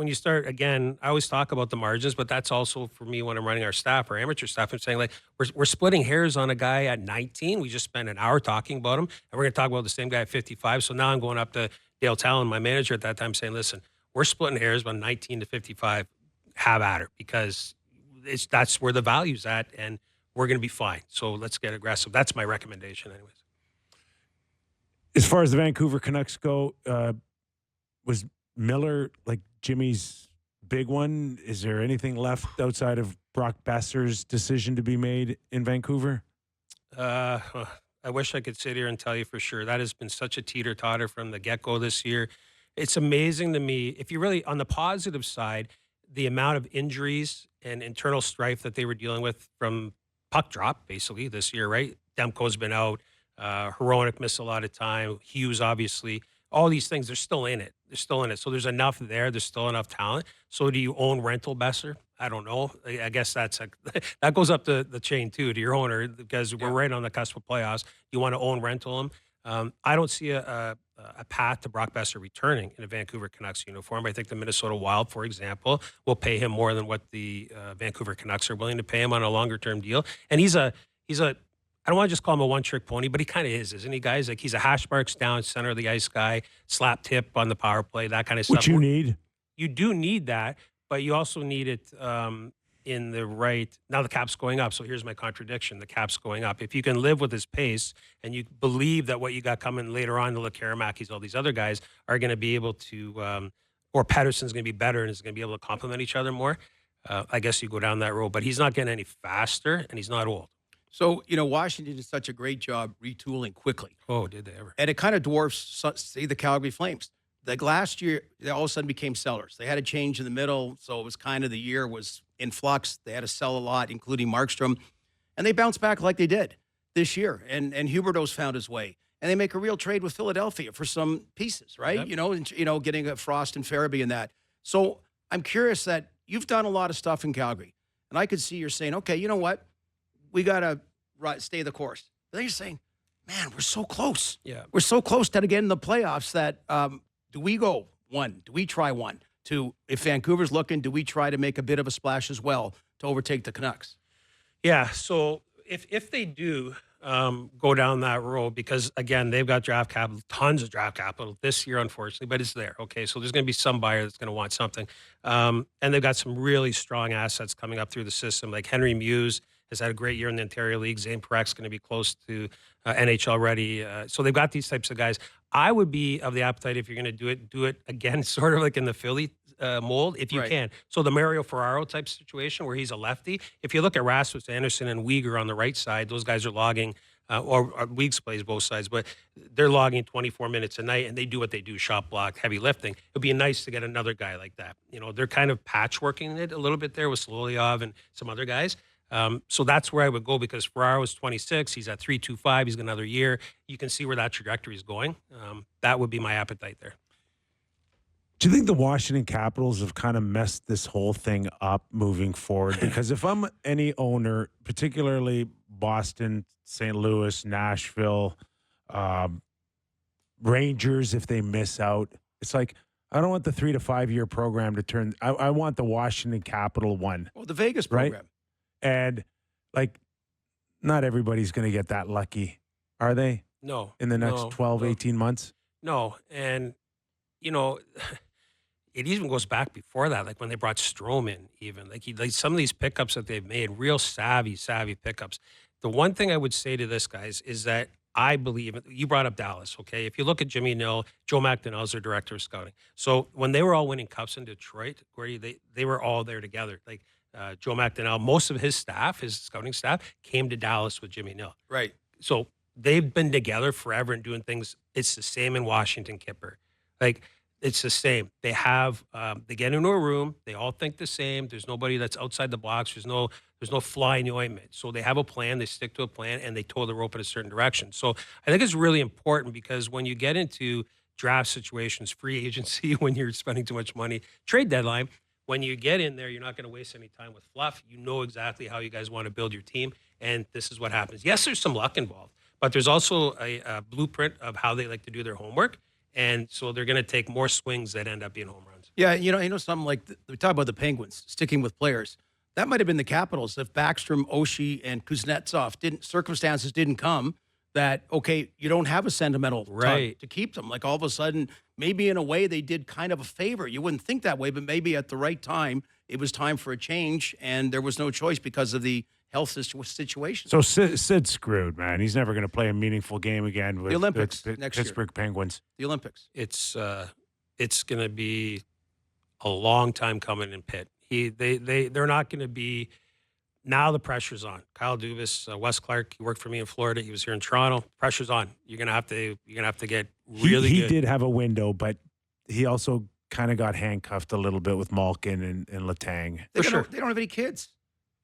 S6: again, I always talk about the margins, but that's also for me when I'm running our staff, our amateur staff. I'm saying like we're splitting hairs on a guy at 19. We just spent an hour talking about him, and we're going to talk about the same guy at 55. So now I'm going up to Dale Talon, my manager at that time, saying, listen, we're splitting hairs about 19 to 55. Have at her, because that's where the value's at, and we're going to be fine. So let's get aggressive. That's my recommendation, anyways.
S1: As far as the Vancouver Canucks go, was Miller like Jimmy's big one? Is there anything left outside of Brock Besser's decision to be made in Vancouver?
S6: I wish I could sit here and tell you for sure. That has been such a teeter-totter from the get-go this year. It's amazing to me, if you really, on the positive side, the amount of injuries and internal strife that they were dealing with from puck drop, basically, this year, right? Demko's been out. Hronek missed a lot of time. Hughes, obviously. All these things, they're still in it. So there's enough there. There's still enough talent. So do you own Rental Besser? I don't know. I guess that goes up the chain, too, to your owner, because we're right on the cusp of playoffs. You want to own Rental him. I don't see a path to Brock Besser returning in a Vancouver Canucks uniform. I think the Minnesota Wild, for example, will pay him more than what the Vancouver Canucks are willing to pay him on a longer-term deal. And he's a I don't want to just call him a one-trick pony, but he kind of is, isn't he, guys? Like, he's a hash marks down, center of the ice guy, slap tip on the power play, that kind of stuff.
S1: Which you need.
S6: You do need that, but you also need it in the right. Now the cap's going up, so here's my contradiction. The cap's going up. If you can live with his pace and you believe that what you got coming later on, the Lekaramakis, all these other guys are going to be able to, or Pettersson's going to be better and is going to be able to complement each other more, I guess you go down that road. But he's not getting any faster, and he's not old.
S2: So, Washington did such a great job retooling quickly.
S6: Oh, did they ever?
S2: And it kind of dwarfs, say, the Calgary Flames. Like last year, they all of a sudden became sellers. They had a change in the middle, so it was kind of the year was in flux. They had to sell a lot, including Markstrom. And they bounced back like they did this year. And Huberdeau's found his way. And they make a real trade with Philadelphia for some pieces, right? Yep. Getting a Frost and Farabee and that. So I'm curious that you've done a lot of stuff in Calgary. And I could see you're saying, okay, you know what? We got to stay the course. But then you're saying, man, we're so close.
S6: Yeah.
S2: We're so close to getting the playoffs that do we go one? Do we try one? If Vancouver's looking, do we try to make a bit of a splash as well to overtake the Canucks?
S6: Yeah, so if they do go down that road, because, again, they've got draft capital, tons of draft capital this year, unfortunately, but it's there. Okay, so there's going to be some buyer that's going to want something. And they've got some really strong assets coming up through the system, like Henry Muse has had a great year in the Ontario League. Zane Parek's going to be close to NHL ready. So they've got these types of guys. I would be of the appetite, if you're going to do it again, sort of like in the Philly mold, if you can. So the Mario Ferraro type situation where he's a lefty. If you look at Rasmus Anderson and Uyghur on the right side, those guys are logging, or Weeks plays both sides, but they're logging 24 minutes a night, and they do what they do, shot block, heavy lifting. It would be nice to get another guy like that. They're kind of patchworking it a little bit there with Slolyov and some other guys. So that's where I would go, because Ferraro is 26. He's at 3.25. He's got another year. You can see where that trajectory is going. That would be my appetite there.
S1: Do you think the Washington Capitals have kind of messed this whole thing up moving forward? Because if I'm any owner, particularly Boston, St. Louis, Nashville, Rangers, if they miss out, it's like, I don't want the 3 to 5 year program to turn. I want the Washington Capital one.
S2: Well, the Vegas program.
S1: Right? And, like, not everybody's going to get that lucky, are they?
S6: No.
S1: In the next 12, 18 months?
S6: No. And, it even goes back before that, like when they brought Strome in even. Like some of these pickups that they've made, real savvy pickups. The one thing I would say to this, guys, is that I believe, you brought up Dallas, okay? If you look at Jimmy Nill, Joe McDonough is their director of scouting. So when they were all winning cups in Detroit, Gordy, they were all there together. Like, Joe McDonough, most of his staff, his scouting staff, came to Dallas with Jimmy Nill.
S2: Right.
S6: So they've been together forever and doing things. It's the same in Washington, Kyper. Like, it's the same. They have, they get into a room. They all think the same. There's nobody that's outside the box. There's no fly in the ointment. So they have a plan. They stick to a plan, and they toe the rope in a certain direction. So I think it's really important, because when you get into draft situations, free agency, when you're spending too much money, trade deadline, when you get in there, you're not going to waste any time with fluff. You know exactly how you guys want to build your team, and this is what happens. Yes, there's some luck involved, But there's also a blueprint of how they like to do their homework. And so they're going to take more swings that end up being home runs.
S2: Yeah, you know something like we talk about the Penguins sticking with players. That might have been the Capitals if Backstrom, Oshie, and Kuznetsov circumstances didn't come. That okay, you don't have a sentimental tug to keep them. Like all of a sudden, maybe in a way they did kind of a favor. You wouldn't think that way, but maybe at the right time it was time for a change, and there was no choice because of the health situation.
S1: So Sid's screwed, man. He's never going to play a meaningful game again with
S2: the Olympics
S1: the
S2: next
S1: Pittsburgh
S2: year.
S1: Penguins.
S2: The Olympics.
S6: It's going to be a long time coming in Pitt. They're not going to be. Now the pressure's on. Kyle Dubas, Wes Clark, he worked for me in Florida. He was here in Toronto. Pressure's on. You're gonna have to get really good.
S1: He did have a window, but he also kind of got handcuffed a little bit with Malkin and Letang.
S2: They don't have any kids.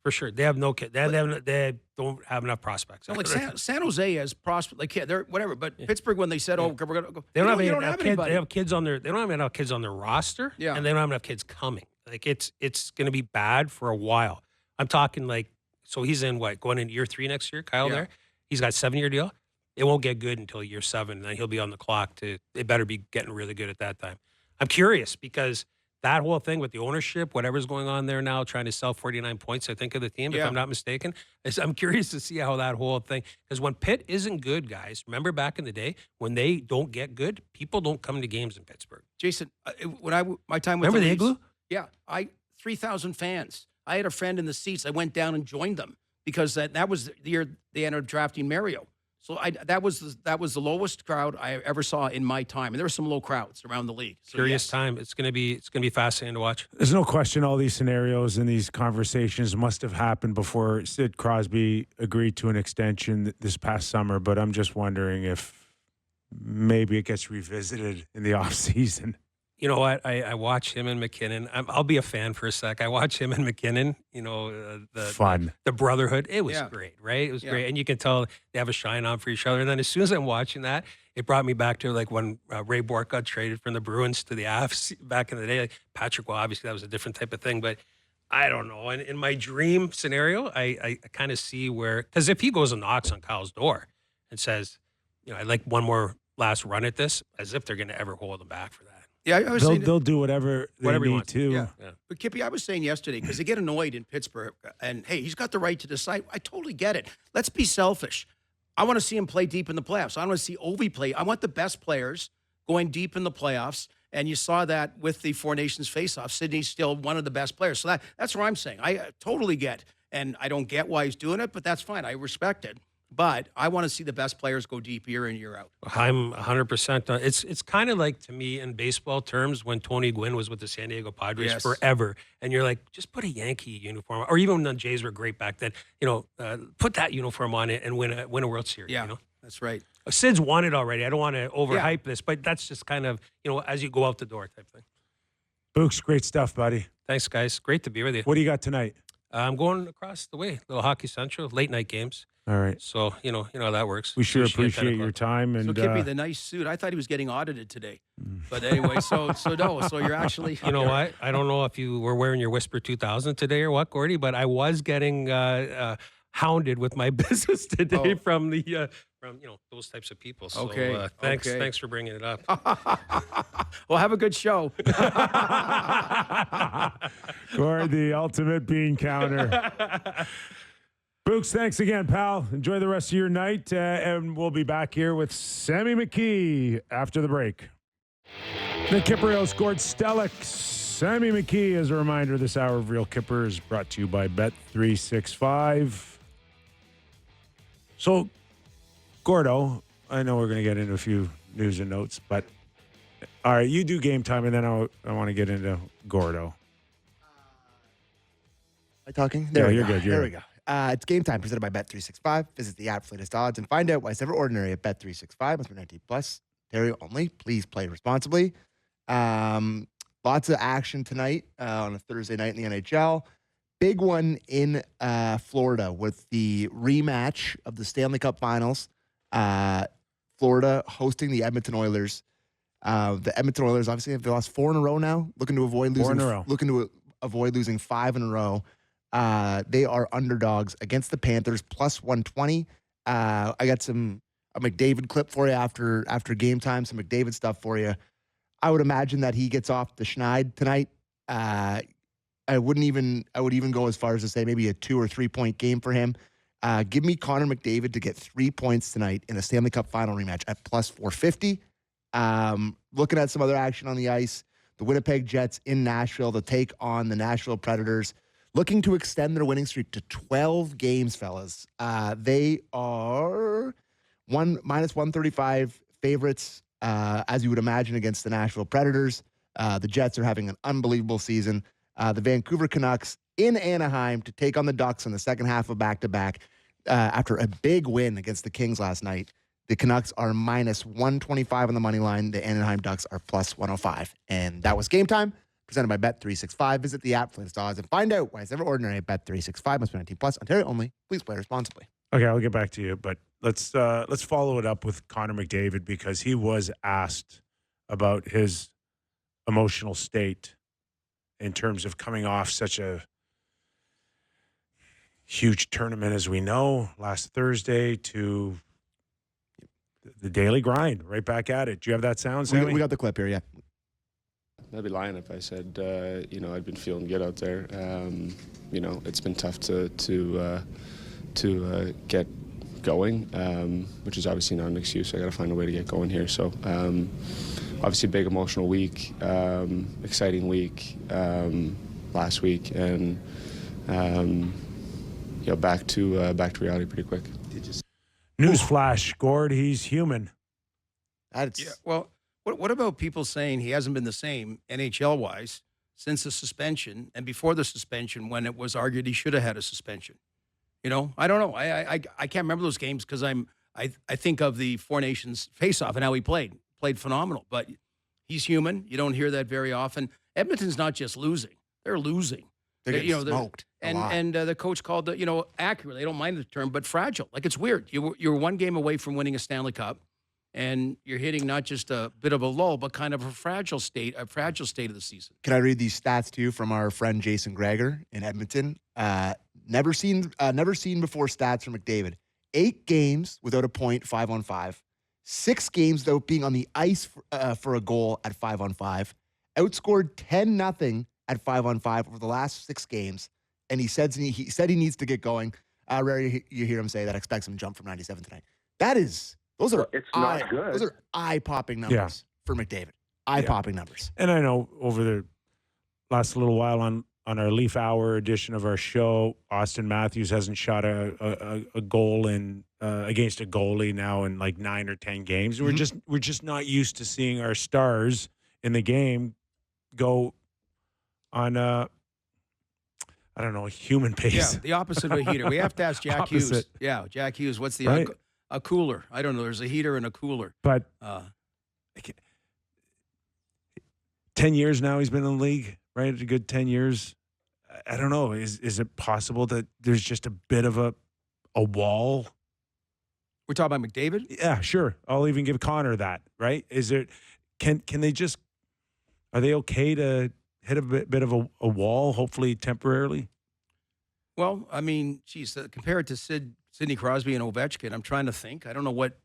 S6: For sure, they have no kids. They don't have enough prospects.
S2: Like San Jose has prospects, like they're whatever. But Pittsburgh, when they said, "Oh, we're gonna go,"
S6: they don't have kids. They have kids on their. They don't have enough kids on their roster.
S2: Yeah.
S6: And they don't have enough kids coming. Like it's going to be bad for a while. I'm talking like, so he's in going into year 3 next year, Kyle there. He's got a 7-year deal. It won't get good until year 7, and then he'll be on the clock they better be getting really good at that time. I'm curious because that whole thing with the ownership, whatever's going on there now, trying to sell 49 points, I think, of the team, if I'm not mistaken. I'm curious to see how that whole thing, because when Pitt isn't good, guys, remember back in the day, when they don't get good, people don't come to games in Pittsburgh.
S2: Jason, when my time with
S6: remember the Igloo?
S2: Yeah, 3,000 fans. I had a friend in the seats. I went down and joined them because that was the year they ended up drafting Mario. So that was the lowest crowd I ever saw in my time, and there were some low crowds around the league. So
S6: Curious time. It's gonna be fascinating to watch.
S1: There's no question all these scenarios and these conversations must have happened before Sid Crosby agreed to an extension this past summer. But I'm just wondering if maybe it gets revisited in the off season.
S6: You know what? I watch him and McKinnon. I'll be a fan for a sec. I watch him and McKinnon. You know, the brotherhood. It was great, right? It was great, and you can tell they have a shine on for each other. And then as soon as I'm watching that, it brought me back to like when Ray Bourque got traded from the Bruins to the Avs back in the day. Like Patrick, well, obviously that was a different type of thing, but I don't know. And in my dream scenario, I kind of see where, because if he goes and knocks on Kyle's door and says, you know, I'd like one more last run at this, as if they're going to ever hold him back for that.
S2: Yeah, I was
S1: they'll do whatever they need to.
S2: Yeah. But Kippy, I was saying yesterday, because they get annoyed in Pittsburgh, and hey, he's got the right to decide. I totally get it. Let's be selfish. I want to see him play deep in the playoffs. I want to see Ovi play. I want the best players going deep in the playoffs. And you saw that with the Four Nations face-off. Sydney's still one of the best players. So that's what I'm saying. I totally get. And I don't get why he's doing it, but that's fine. I respect it. But I want to see the best players go deep year in, year out.
S6: I'm 100%. It's kind of like, to me, in baseball terms, when Tony Gwynn was with the San Diego Padres forever. And you're like, just put a Yankee uniform on. Or even when the Jays were great back then, you know, put that uniform on it and win a World Series.
S2: Yeah,
S6: you know?
S2: That's right.
S6: Sid's won it already. I don't want to overhype this, but that's just kind of, you know, as you go out the door type thing.
S1: Books, great stuff, buddy.
S6: Thanks, guys. Great to be with you.
S1: What do you got tonight?
S6: I'm going across the way, little Hockey Central, late night games.
S1: All right.
S6: So, you know how that works.
S1: We sure appreciate your time. And
S2: so, Kippy, the nice suit. I thought he was getting audited today. But anyway, so you're actually...
S6: You know what? I don't know if you were wearing your Whisper 2000 today or what, Gordy, but I was getting hounded with my business today from those types of people. So, thanks for bringing it up.
S2: Well, have a good show.
S1: Gord, the ultimate bean counter. Books, thanks again, pal. Enjoy the rest of your night, and we'll be back here with Sammy McKee after the break. The Kypreos, Gord Stellick, Sammy McKee. As a reminder, this hour of Real Kipper is brought to you by Bet365. So, Gordo, I know we're going to get into a few news and notes, but all right, you do game time, and then I want to get into Gordo.
S3: Am I talking?
S1: You're good.
S3: There we go. It's game time presented by Bet365. Visit the app for latest odds and find out why it's never ordinary at Bet365. Must be 19 plus. Ontario only. Please play responsibly. Lots of action tonight on a Thursday night in the NHL. Big one in Florida with the rematch of the Stanley Cup Finals. Florida hosting the Edmonton Oilers. The Edmonton Oilers obviously have lost 4 in a row now. Looking to avoid losing 5 in a row. They are underdogs against the Panthers, plus 120 I got a McDavid clip for you after game time, some McDavid stuff for you. I would imagine that he gets off the schneid tonight. I would even go as far as to say maybe a 2 or 3 point game for him. Give me Connor McDavid to get 3 points tonight in a Stanley Cup final rematch at plus 450. Looking at some other action on the ice, the Winnipeg Jets in Nashville to take on the Nashville Predators, looking to extend their winning streak to 12 games, fellas. They are minus 135 favorites, as you would imagine, against the Nashville Predators. The Jets are having an unbelievable season. The Vancouver Canucks in Anaheim to take on the Ducks in the second half of back-to-back. After a big win against the Kings last night, the Canucks are minus 125 on the money line. The Anaheim Ducks are plus 105. And that was Game Time, presented by Bet365. Visit the app for the odds and find out why it's never ordinary at Bet365. Must be 19 plus. Ontario only. Please play responsibly.
S1: Okay, I'll get back to you, but let's follow it up with Connor McDavid, because he was asked about his emotional state in terms of coming off such a huge tournament, as we know, last Thursday, to the daily grind, right back at it. Do you have that sound, Sammy?
S3: We got the clip here, yeah.
S7: I'd be lying if I said, I've been feeling good out there. It's been tough to get going, which is obviously not an excuse. I got to find a way to get going here. So, obviously, big emotional week, exciting week last week, and back to reality pretty quick.
S1: Newsflash, Gord, he's human.
S2: Yeah. Well, what about people saying he hasn't been the same NHL-wise since the suspension and before the suspension, when it was argued he should have had a suspension? I don't know. I can't remember those games because I think of the Four Nations face-off and how he played phenomenal. But he's human. You don't hear that very often. Edmonton's not just losing; they're losing.
S3: They're getting smoked.
S2: And the coach called accurately. I don't mind the term, but fragile. Like, it's weird. You're one game away from winning a Stanley Cup, and you're hitting not just a bit of a lull, but kind of a fragile state of the season.
S3: Can I read these stats to you from our friend Jason Greger in Edmonton? Never seen before stats from McDavid. 8 games without a point, 5-on-5. 6 games without being on the ice for a goal at 5-on-5. Outscored 10-0 at 5-on-5 over the last 6 games. And he said he needs to get going. Rarely you hear him say that. Expects him to jump from 97 tonight. Those are eye-popping numbers for McDavid. Eye-popping numbers.
S1: And I know over the last little while on our Leaf Hour edition of our show, Austin Matthews hasn't shot a goal in against a goalie now in like 9 or 10 games. Mm-hmm. We're just not used to seeing our stars in the game go on a human pace.
S2: Yeah, the opposite of a heater. We have to ask Jack Hughes. Yeah, Jack Hughes. What's the a cooler? I don't know. There's a heater and a cooler.
S1: But 10 years now he's been in the league, right? A good 10 years. I don't know. Is it possible that there's just a bit of a wall?
S2: We're talking about McDavid?
S1: Yeah, sure. I'll even give Connor that, right? Can they just, are they okay to hit a bit of a wall, hopefully temporarily?
S2: Well, I mean, geez, compare it to Sidney Crosby and Ovechkin. I'm trying to think. I don't know what.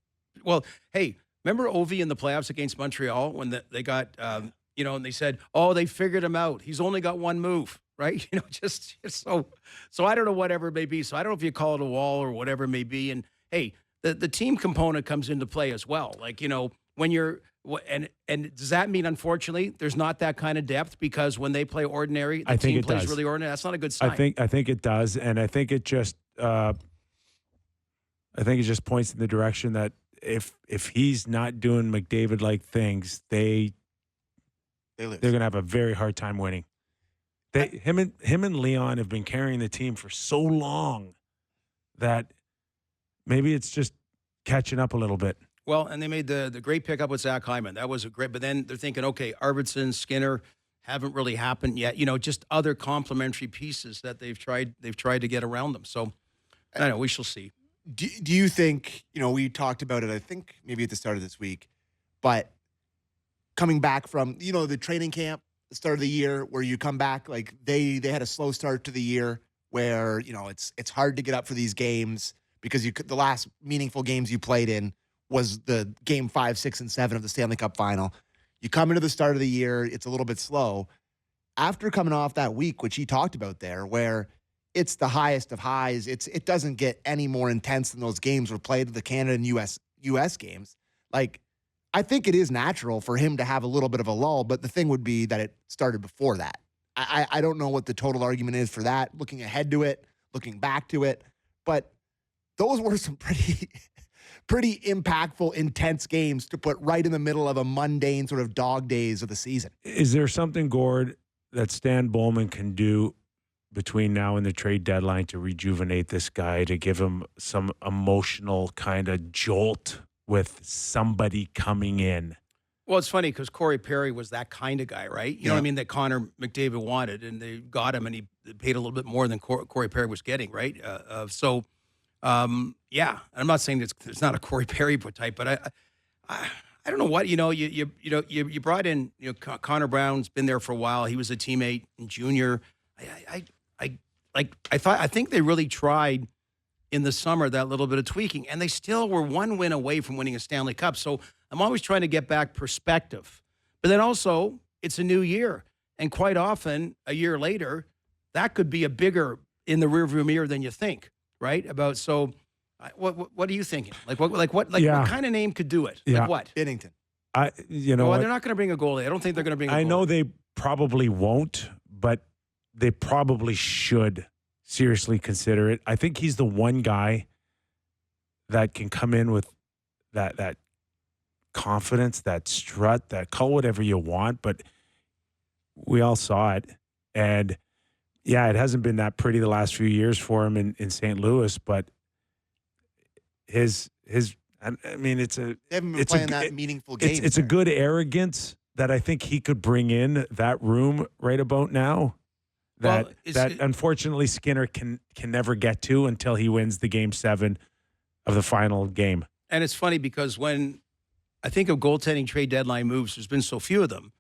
S2: Well, hey, remember Ovi in the playoffs against Montreal when they got, and they said, oh, they figured him out. He's only got one move, right? Just so I don't know, whatever it may be. So I don't know if you call it a wall or whatever it may be. And hey, the team component comes into play as well. Like, when you're, and does that mean, unfortunately, there's not that kind of depth because when they play ordinary, the team plays really ordinary? That's not a good sign.
S1: I think it does, and I think it just points in the direction that if he's not doing McDavid-like things, they're going to have a very hard time winning. Him and Leon have been carrying the team for so long that maybe it's just catching up a little bit.
S2: Well, and they made the great pickup with Zach Hyman. That was a great, but then they're thinking, okay, Arvidsson, Skinner haven't really happened yet. Just other complementary pieces that they've tried to get around them. So I don't know, we shall see.
S3: Do you think, we talked about it, I think maybe at the start of this week, but coming back from, the training camp, the start of the year, where you come back, like they had a slow start to the year where, it's hard to get up for these games. because the last meaningful games you played in was the game 5, 6, and 7 of the Stanley Cup final. You come into the start of the year, it's a little bit slow. After coming off that week, which he talked about there, where it's the highest of highs, it doesn't get any more intense than those games were played, the Canada and US games. Like, I think it is natural for him to have a little bit of a lull, but the thing would be that it started before that. I don't know what the total argument is for that, looking ahead to it, looking back to it, but those were some pretty impactful, intense games to put right in the middle of a mundane sort of dog days of the season.
S1: Is there something, Gord, that Stan Bowman can do between now and the trade deadline to rejuvenate this guy, to give him some emotional kind of jolt with somebody coming in?
S2: Well, it's funny because Corey Perry was that kind of guy, right? You know what I mean? That Connor McDavid wanted, and they got him, and he paid a little bit more than Corey Perry was getting, right? Yeah. I'm not saying it's not a Corey Perry type, but I don't know what, you brought in, Connor Brown's been there for a while. He was a teammate in junior. I think they really tried in the summer that little bit of tweaking, and they still were one win away from winning a Stanley Cup. So I'm always trying to get back perspective. But then also, it's a new year, and quite often, a year later, that could be a bigger in the rearview mirror than you think, right? What are you thinking? What kind of name could do it?
S1: Yeah.
S2: Like what?
S3: Binnington.
S2: Well, they're not going to bring a goalie. I don't think they're going to bring a goalie.
S1: I know they probably won't, but they probably should seriously consider it. I think he's the one guy that can come in with that confidence, that strut, that call whatever you want, but we all saw it. And yeah, it hasn't been that pretty the last few years for him in St. Louis, but his I mean, it's a
S3: They haven't been playing that meaningful game.
S1: It's a good arrogance that I think he could bring in that room right about now. That unfortunately Skinner can never get to until he wins the game 7 of the final game.
S2: And it's funny because when I think of goaltending trade deadline moves, there's been so few of them.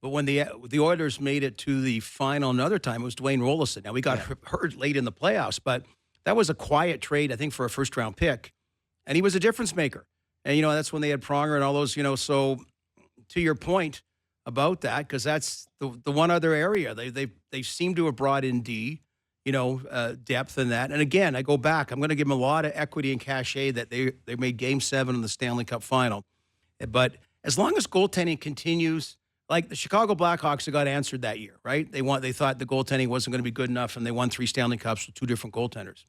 S2: But when the Oilers made it to the final another time, it was Dwayne Rollison. Now, we got hurt late in the playoffs, but that was a quiet trade, I think, for a first-round pick. And he was a difference maker. And, that's when they had Pronger and all those, so to your point about that, because that's the one other area. They seem to have brought in depth in that. And again, I go back. I'm going to give them a lot of equity and cachet that they made Game 7 in the Stanley Cup final. But as long as goaltending continues, like the Chicago Blackhawks have got answered that year, right? They thought the goaltending wasn't going to be good enough, and they won 3 Stanley Cups with 2 different goaltenders.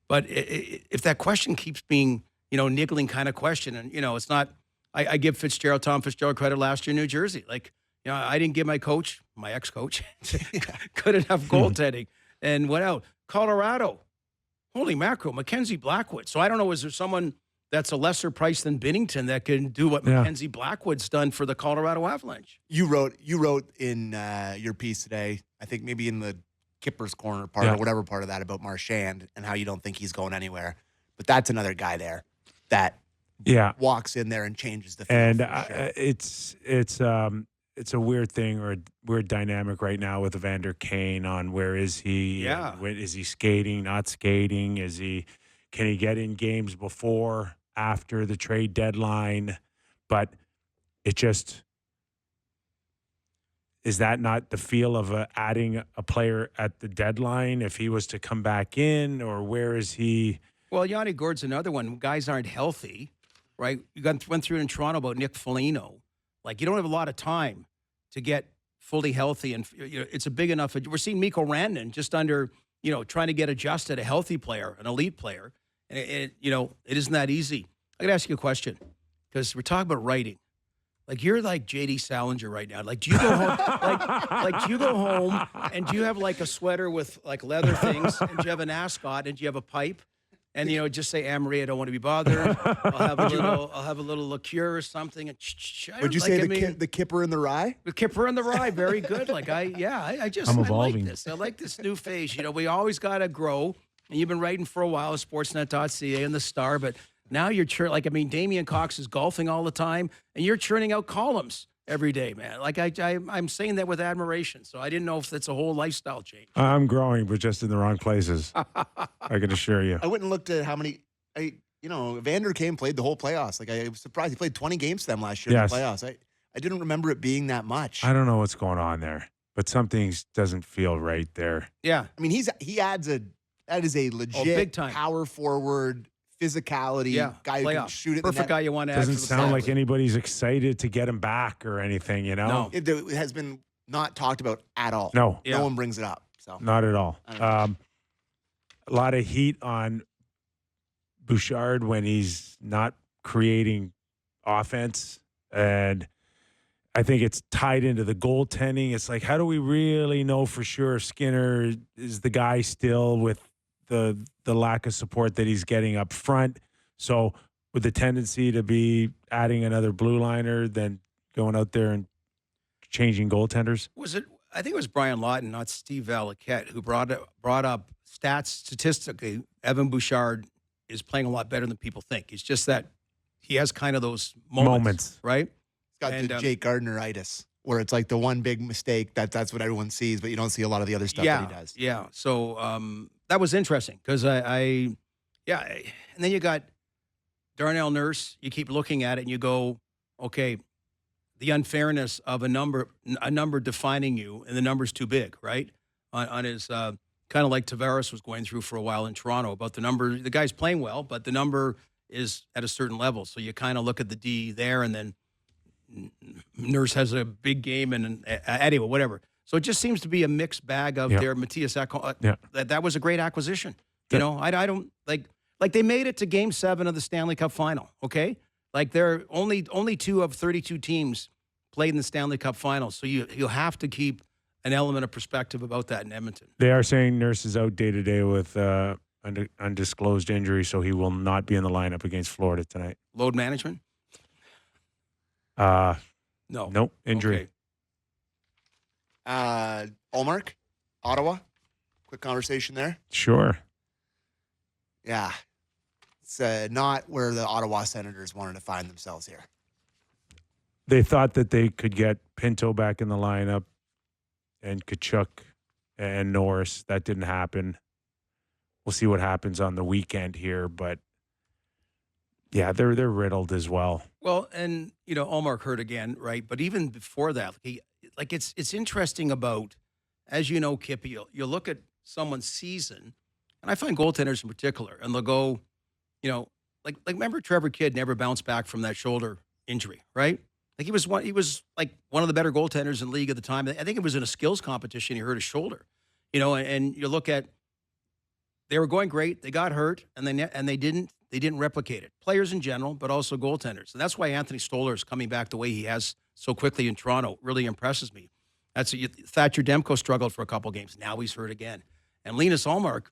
S2: But if that question keeps being, niggling kind of question, and, it's not – I give Tom Fitzgerald credit last year in New Jersey. Like, I didn't give my ex-coach, good enough goaltending. And what else? Colorado. Holy mackerel, Mackenzie Blackwood. So I don't know, is there someone that's a lesser price than Binnington that can do what Mackenzie Blackwood's done for the Colorado Avalanche?
S3: You wrote in your piece today, I think maybe in the Kipper's Corner part or whatever part of that, about Marchand and how you don't think he's going anywhere. But that's another guy there that walks in there and changes the field. And
S1: it's a weird thing or a weird dynamic right now with Evander Kane on where is he?
S2: Yeah.
S1: Is he skating, not skating? Can he get in games before, after the trade deadline? But it just, is that not the feel of adding a player at the deadline if he was to come back in, or where is he?
S2: Well, Yanni Gord's another one. Guys aren't healthy, right? You went through it in Toronto about Nick Foligno. Like, you don't have a lot of time to get fully healthy, and it's a big enough. We're seeing Mikko Rantanen just under, trying to get adjusted, a healthy player, an elite player, and it isn't that easy. I got to ask you a question, because we're talking about writing. Like, you're like J.D. Salinger right now. Like, do you go home? Do you go home and do you have like a sweater with like leather things, and do you have an ascot, and do you have a pipe? And, just say, Anne-Marie, I don't want to be bothered. I'll have a little liqueur or something. And
S3: would you say the Kipper and the Rye?
S2: The Kipper and the Rye, very good. Like, I
S1: evolving.
S2: like this. I like this new phase. We always got to grow. And you've been writing for a while at Sportsnet.ca and the Star, but now you're Damian Cox is golfing all the time, and you're churning out columns every day, man. Like, I'm saying that with admiration. So I didn't know if that's a whole lifestyle change.
S1: I'm growing, but just in the wrong places. I can assure you.
S3: I went and looked at how many Vander Kane played the whole playoffs. Like, I was surprised he played 20 games for them last year in the playoffs. I didn't remember it being that much.
S1: I don't know what's going on there, but something doesn't feel right there.
S2: Yeah.
S3: I mean, that is a legit
S2: big time
S3: power forward physicality guy who can shoot it.
S2: Perfect guy you want to add.
S1: Doesn't sound like anybody's excited to get him back or anything,
S2: No.
S3: It has been not talked about at all.
S1: No.
S3: No one brings it up. So
S1: not at all. A lot of heat on Bouchard when he's not creating offense. And I think it's tied into the goaltending. It's like, how do we really know for sure if Skinner is the guy still with the lack of support that he's getting up front? So with the tendency to be adding another blue liner than going out there and changing goaltenders?
S2: I think it was Brian Lawton, not Steve Valiquette, who brought up stats statistically. Evan Bouchard is playing a lot better than people think. It's just that he has kind of those moments. Right?
S3: He's got the Jake Gardner-itis, where it's like the one big mistake that's what everyone sees, but you don't see a lot of the other stuff that he does.
S2: Yeah. So that was interesting because and then you got Darnell Nurse. You keep looking at it and you go, okay, the unfairness of a number defining you, and the number's too big, right? On his kind of like Tavares was going through for a while in Toronto about the number. The guy's playing well, but the number is at a certain level. So you kind of look at the D there, and then Nurse has a big game, and anyway, whatever. So it just seems to be a mixed bag of their Matthias Ekholm. That was a great acquisition. You know, I don't like they made it to Game 7 of the Stanley Cup Final. Okay, like they're only 2 of 32 teams played in the Stanley Cup Final, so you'll have to keep an element of perspective about that in Edmonton.
S1: They are saying Nurse is out day to day with undisclosed injury, so he will not be in the lineup against Florida tonight.
S2: Load management?
S1: No.
S2: Nope.
S1: Injury.
S3: Okay. Ullmark, Ottawa. Quick conversation there.
S1: Sure.
S3: Yeah. It's not where the Ottawa Senators wanted to find themselves here.
S1: They thought that they could get Pinto back in the lineup and Kachuk and Norris. That didn't happen. We'll see what happens on the weekend here, but yeah, they're riddled as well.
S2: Well, and Ullmark hurt again, right? But even before that, it's interesting about, as you know, Kip, you look at someone's season, and I find goaltenders in particular, and they'll go, like remember Trevor Kidd never bounced back from that shoulder injury, right? Like he was like one of the better goaltenders in the league at the time. I think it was in a skills competition. He hurt his shoulder, and you look at, they were going great. They got hurt, and they didn't replicate it. Players in general, but also goaltenders. And that's why Anthony Stolar is coming back the way he has so quickly in Toronto. Really impresses me. Thatcher Demko struggled for a couple games. Now he's hurt again. And Linus Ullmark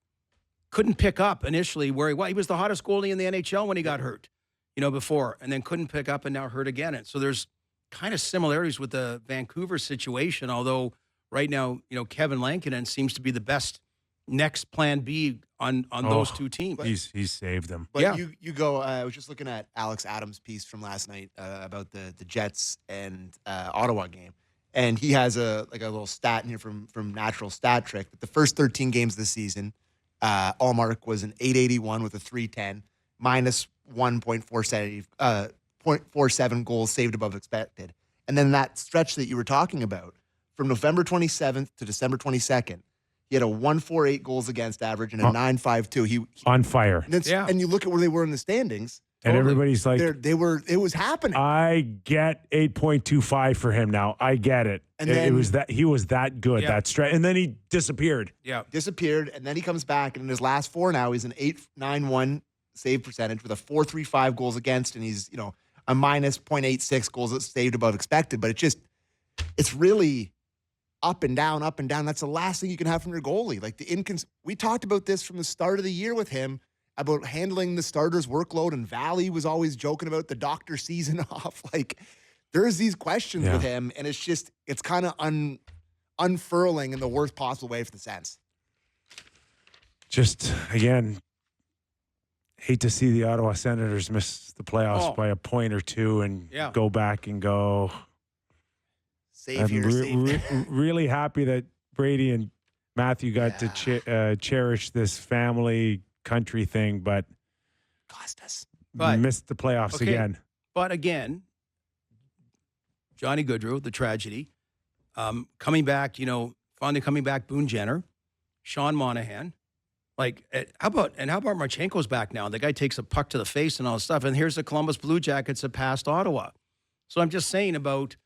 S2: couldn't pick up initially where he was. He was the hottest goalie in the NHL when he got hurt, before, and then couldn't pick up and now hurt again. And so there's kind of similarities with the Vancouver situation, although right now, Kevin Lankinen seems to be the best next plan B on those two teams.
S1: He's saved them.
S3: But you go, I was just looking at Alex Adams' piece from last night about the Jets and Ottawa game. And he has a little stat in here from Natural Stat Trick that the first 13 games of the season, Ullmark was an .881 with a .310, minus 1.47 goals saved above expected. And then that stretch that you were talking about, from November 27th to December 22nd, he had a 1.48 goals against average and a 9.52. He
S1: on fire.
S3: And you look at where they were in the standings,
S1: and everybody's like,
S3: it was happening.
S1: I get 8.25 for him now. I get it. And then, he was that good, that stretch. And then he disappeared.
S2: Yeah.
S3: Disappeared. And then he comes back, and in his last 4 now, he's an 8.91 save percentage with a 4.35 goals against, and he's, a minus 0.86 goals saved above expected. But it's really up and down, up and down. That's the last thing you can have from your goalie. Like we talked about this from the start of the year with him about handling the starter's workload, and Valley was always joking about the doctor season off. Like there's these questions with him, and it's kind of unfurling in the worst possible way for the Sens.
S1: Just again, hate to see the Ottawa Senators miss the playoffs by a point or two and go back and go. Really happy that Brady and Matthew got to cherish this family country thing, but
S3: cost us.
S2: But-
S1: Missed the playoffs
S2: Okay.
S1: again.
S2: But again, Johnny Gaudreau, the tragedy, coming back, finally coming back, Boone Jenner, Sean Monahan. How about Marchenko's back now? The guy takes a puck to the face and all this stuff. And here's the Columbus Blue Jackets that passed Ottawa. So I'm just saying about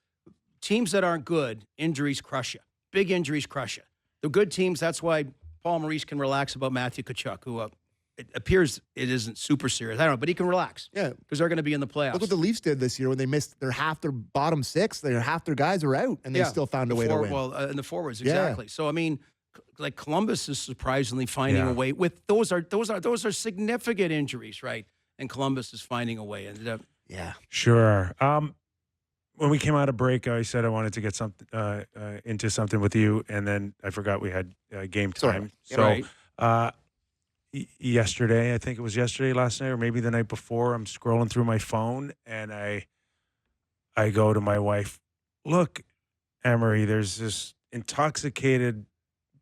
S2: teams that aren't good, injuries crush you. Big injuries crush you. The good teams, that's why Paul Maurice can relax about Matthew Tkachuk, who it appears it isn't super serious. I don't know, but he can relax.
S3: Yeah.
S2: Because they're going to be in the playoffs.
S3: Look what the Leafs did this year when they missed half their bottom six. Half their guys are out, and they still found a way to win.
S2: Well, and the forwards, exactly. So, I mean, like Columbus is surprisingly finding a way with those are significant injuries, right? And Columbus is finding a way. And
S1: Sure. When we came out of break, I said I wanted to get into something with you, and then I forgot we had game time.
S3: Sorry.
S1: So yesterday, I think it was yesterday, last night, or maybe the night before, I'm scrolling through my phone, and I go to my wife, look, Emery, there's this intoxicated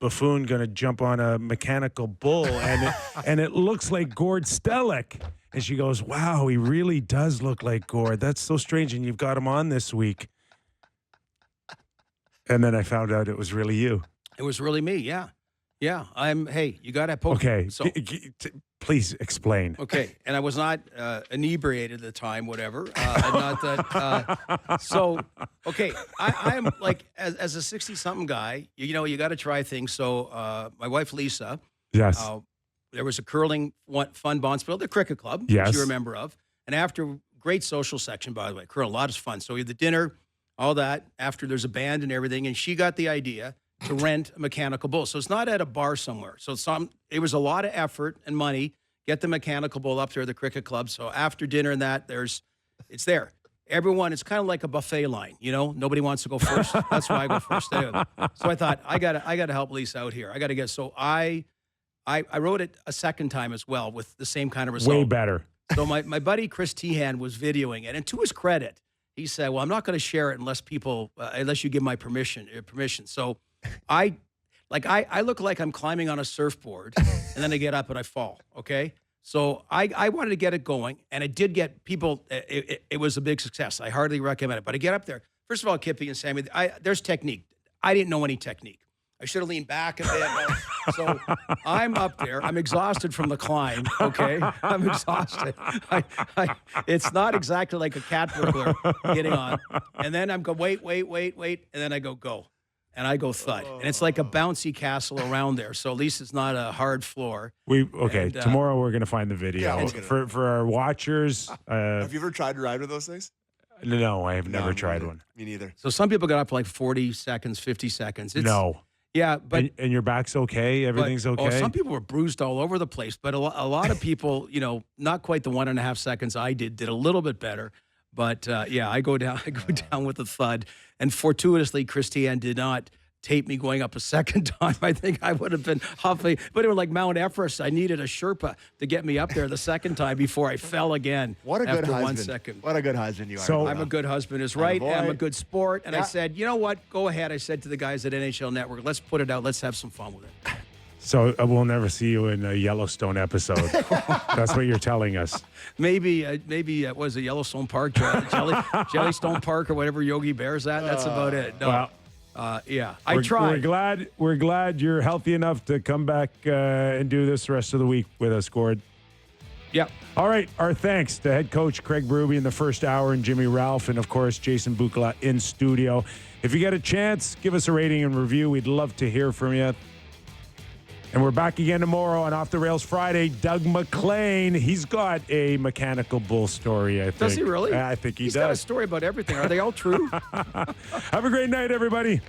S1: buffoon going to jump on a mechanical bull, and it looks like Gord Stellick. And she goes, wow, he really does look like Gord. That's so strange, and you've got him on this week. And then I found out it was really you.
S2: it was really me. Yeah. Yeah. You got to poke.
S1: Okay.
S2: So,
S1: Please explain.
S2: okay. And I was not inebriated at the time, whatever. Not that. So, okay. I am like, as a 60-something guy, you got to try things. So my wife, Lisa.
S1: Yes.
S2: There was a curling fun Bondsville, the cricket club,
S1: Yes.
S2: which you remember of. And after, great social section, by the way, curling, a lot of fun. So we had the dinner, all that. After there's a band and everything. And she got the idea to rent a mechanical bull. So it's not at a bar somewhere. So it was a lot of effort and money, get the mechanical bull up there at the cricket club. So after dinner and that, it's there. Everyone, it's kind of like a buffet line, nobody wants to go first. That's why I go first. So I thought, I gotta help Lisa out here. I gotta get, so I wrote it a second time as well with the same kind of result.
S1: Way better.
S2: So my buddy Chris Tehan was videoing it, and to his credit, he said, "Well, I'm not going to share it unless you give my permission." So I look like I'm climbing on a surfboard, and then I get up and I fall. Okay, so I wanted to get it going, and it did get people. It was a big success. I hardly recommend it, but I get up there. First of all, Kippy and Sammy, there's technique. I didn't know any technique. I should have leaned back a bit. So I'm up there. I'm exhausted from the climb, okay? I'm exhausted. It's not exactly like a cat burglar getting on. And then I'm going, wait. And then I go. And I go thud. And it's like a bouncy castle around there. So at least it's not a hard floor.
S1: Tomorrow we're going to find the video.
S3: Yeah,
S1: for our watchers.
S3: Have you ever tried to ride with those things?
S1: No, I have never tried one.
S3: Me neither.
S2: So some people got up for like 40 seconds, 50 seconds.
S1: No.
S2: Yeah, but
S1: and your back's okay? Everything's okay?
S2: Oh, some people were bruised all over the place, but a lot of people, not quite the 1.5 seconds I did a little bit better. But I go down with a thud. And fortuitously, Christiane did not tape me going up a second time. I think I would have been huffy. But it was like Mount Everest. I needed a Sherpa to get me up there the second time before I fell again.
S3: What a good husband.
S2: 1 second.
S3: What a good husband you are.
S1: So
S2: I'm a good husband is right. And I'm a good sport. And
S3: Yeah.
S2: I said, you know what? Go ahead. I said to the guys at NHL Network, let's put it out. Let's have some fun with it.
S1: So we'll never see you in a Yellowstone episode. That's what you're telling us.
S2: Maybe it was a Yellowstone Park, Jellystone Park, or whatever Yogi Bear's at. That's about it. No.
S1: Well,
S2: I tried.
S1: We're glad you're healthy enough to come back and do this the rest of the week with us, Gord.
S2: Yep.
S1: All right. Our thanks to head coach Craig Berube in the first hour and Jimmy Ralph and, of course, Jason Bukala in studio. If you get a chance, give us a rating and review. We'd love to hear from you. And we're back again tomorrow on Off the Rails Friday. Doug McLean, he's got a mechanical bull story, I think.
S2: Does he really?
S1: I think
S2: He's got a story about everything. Are they all true?
S1: Have a great night, everybody.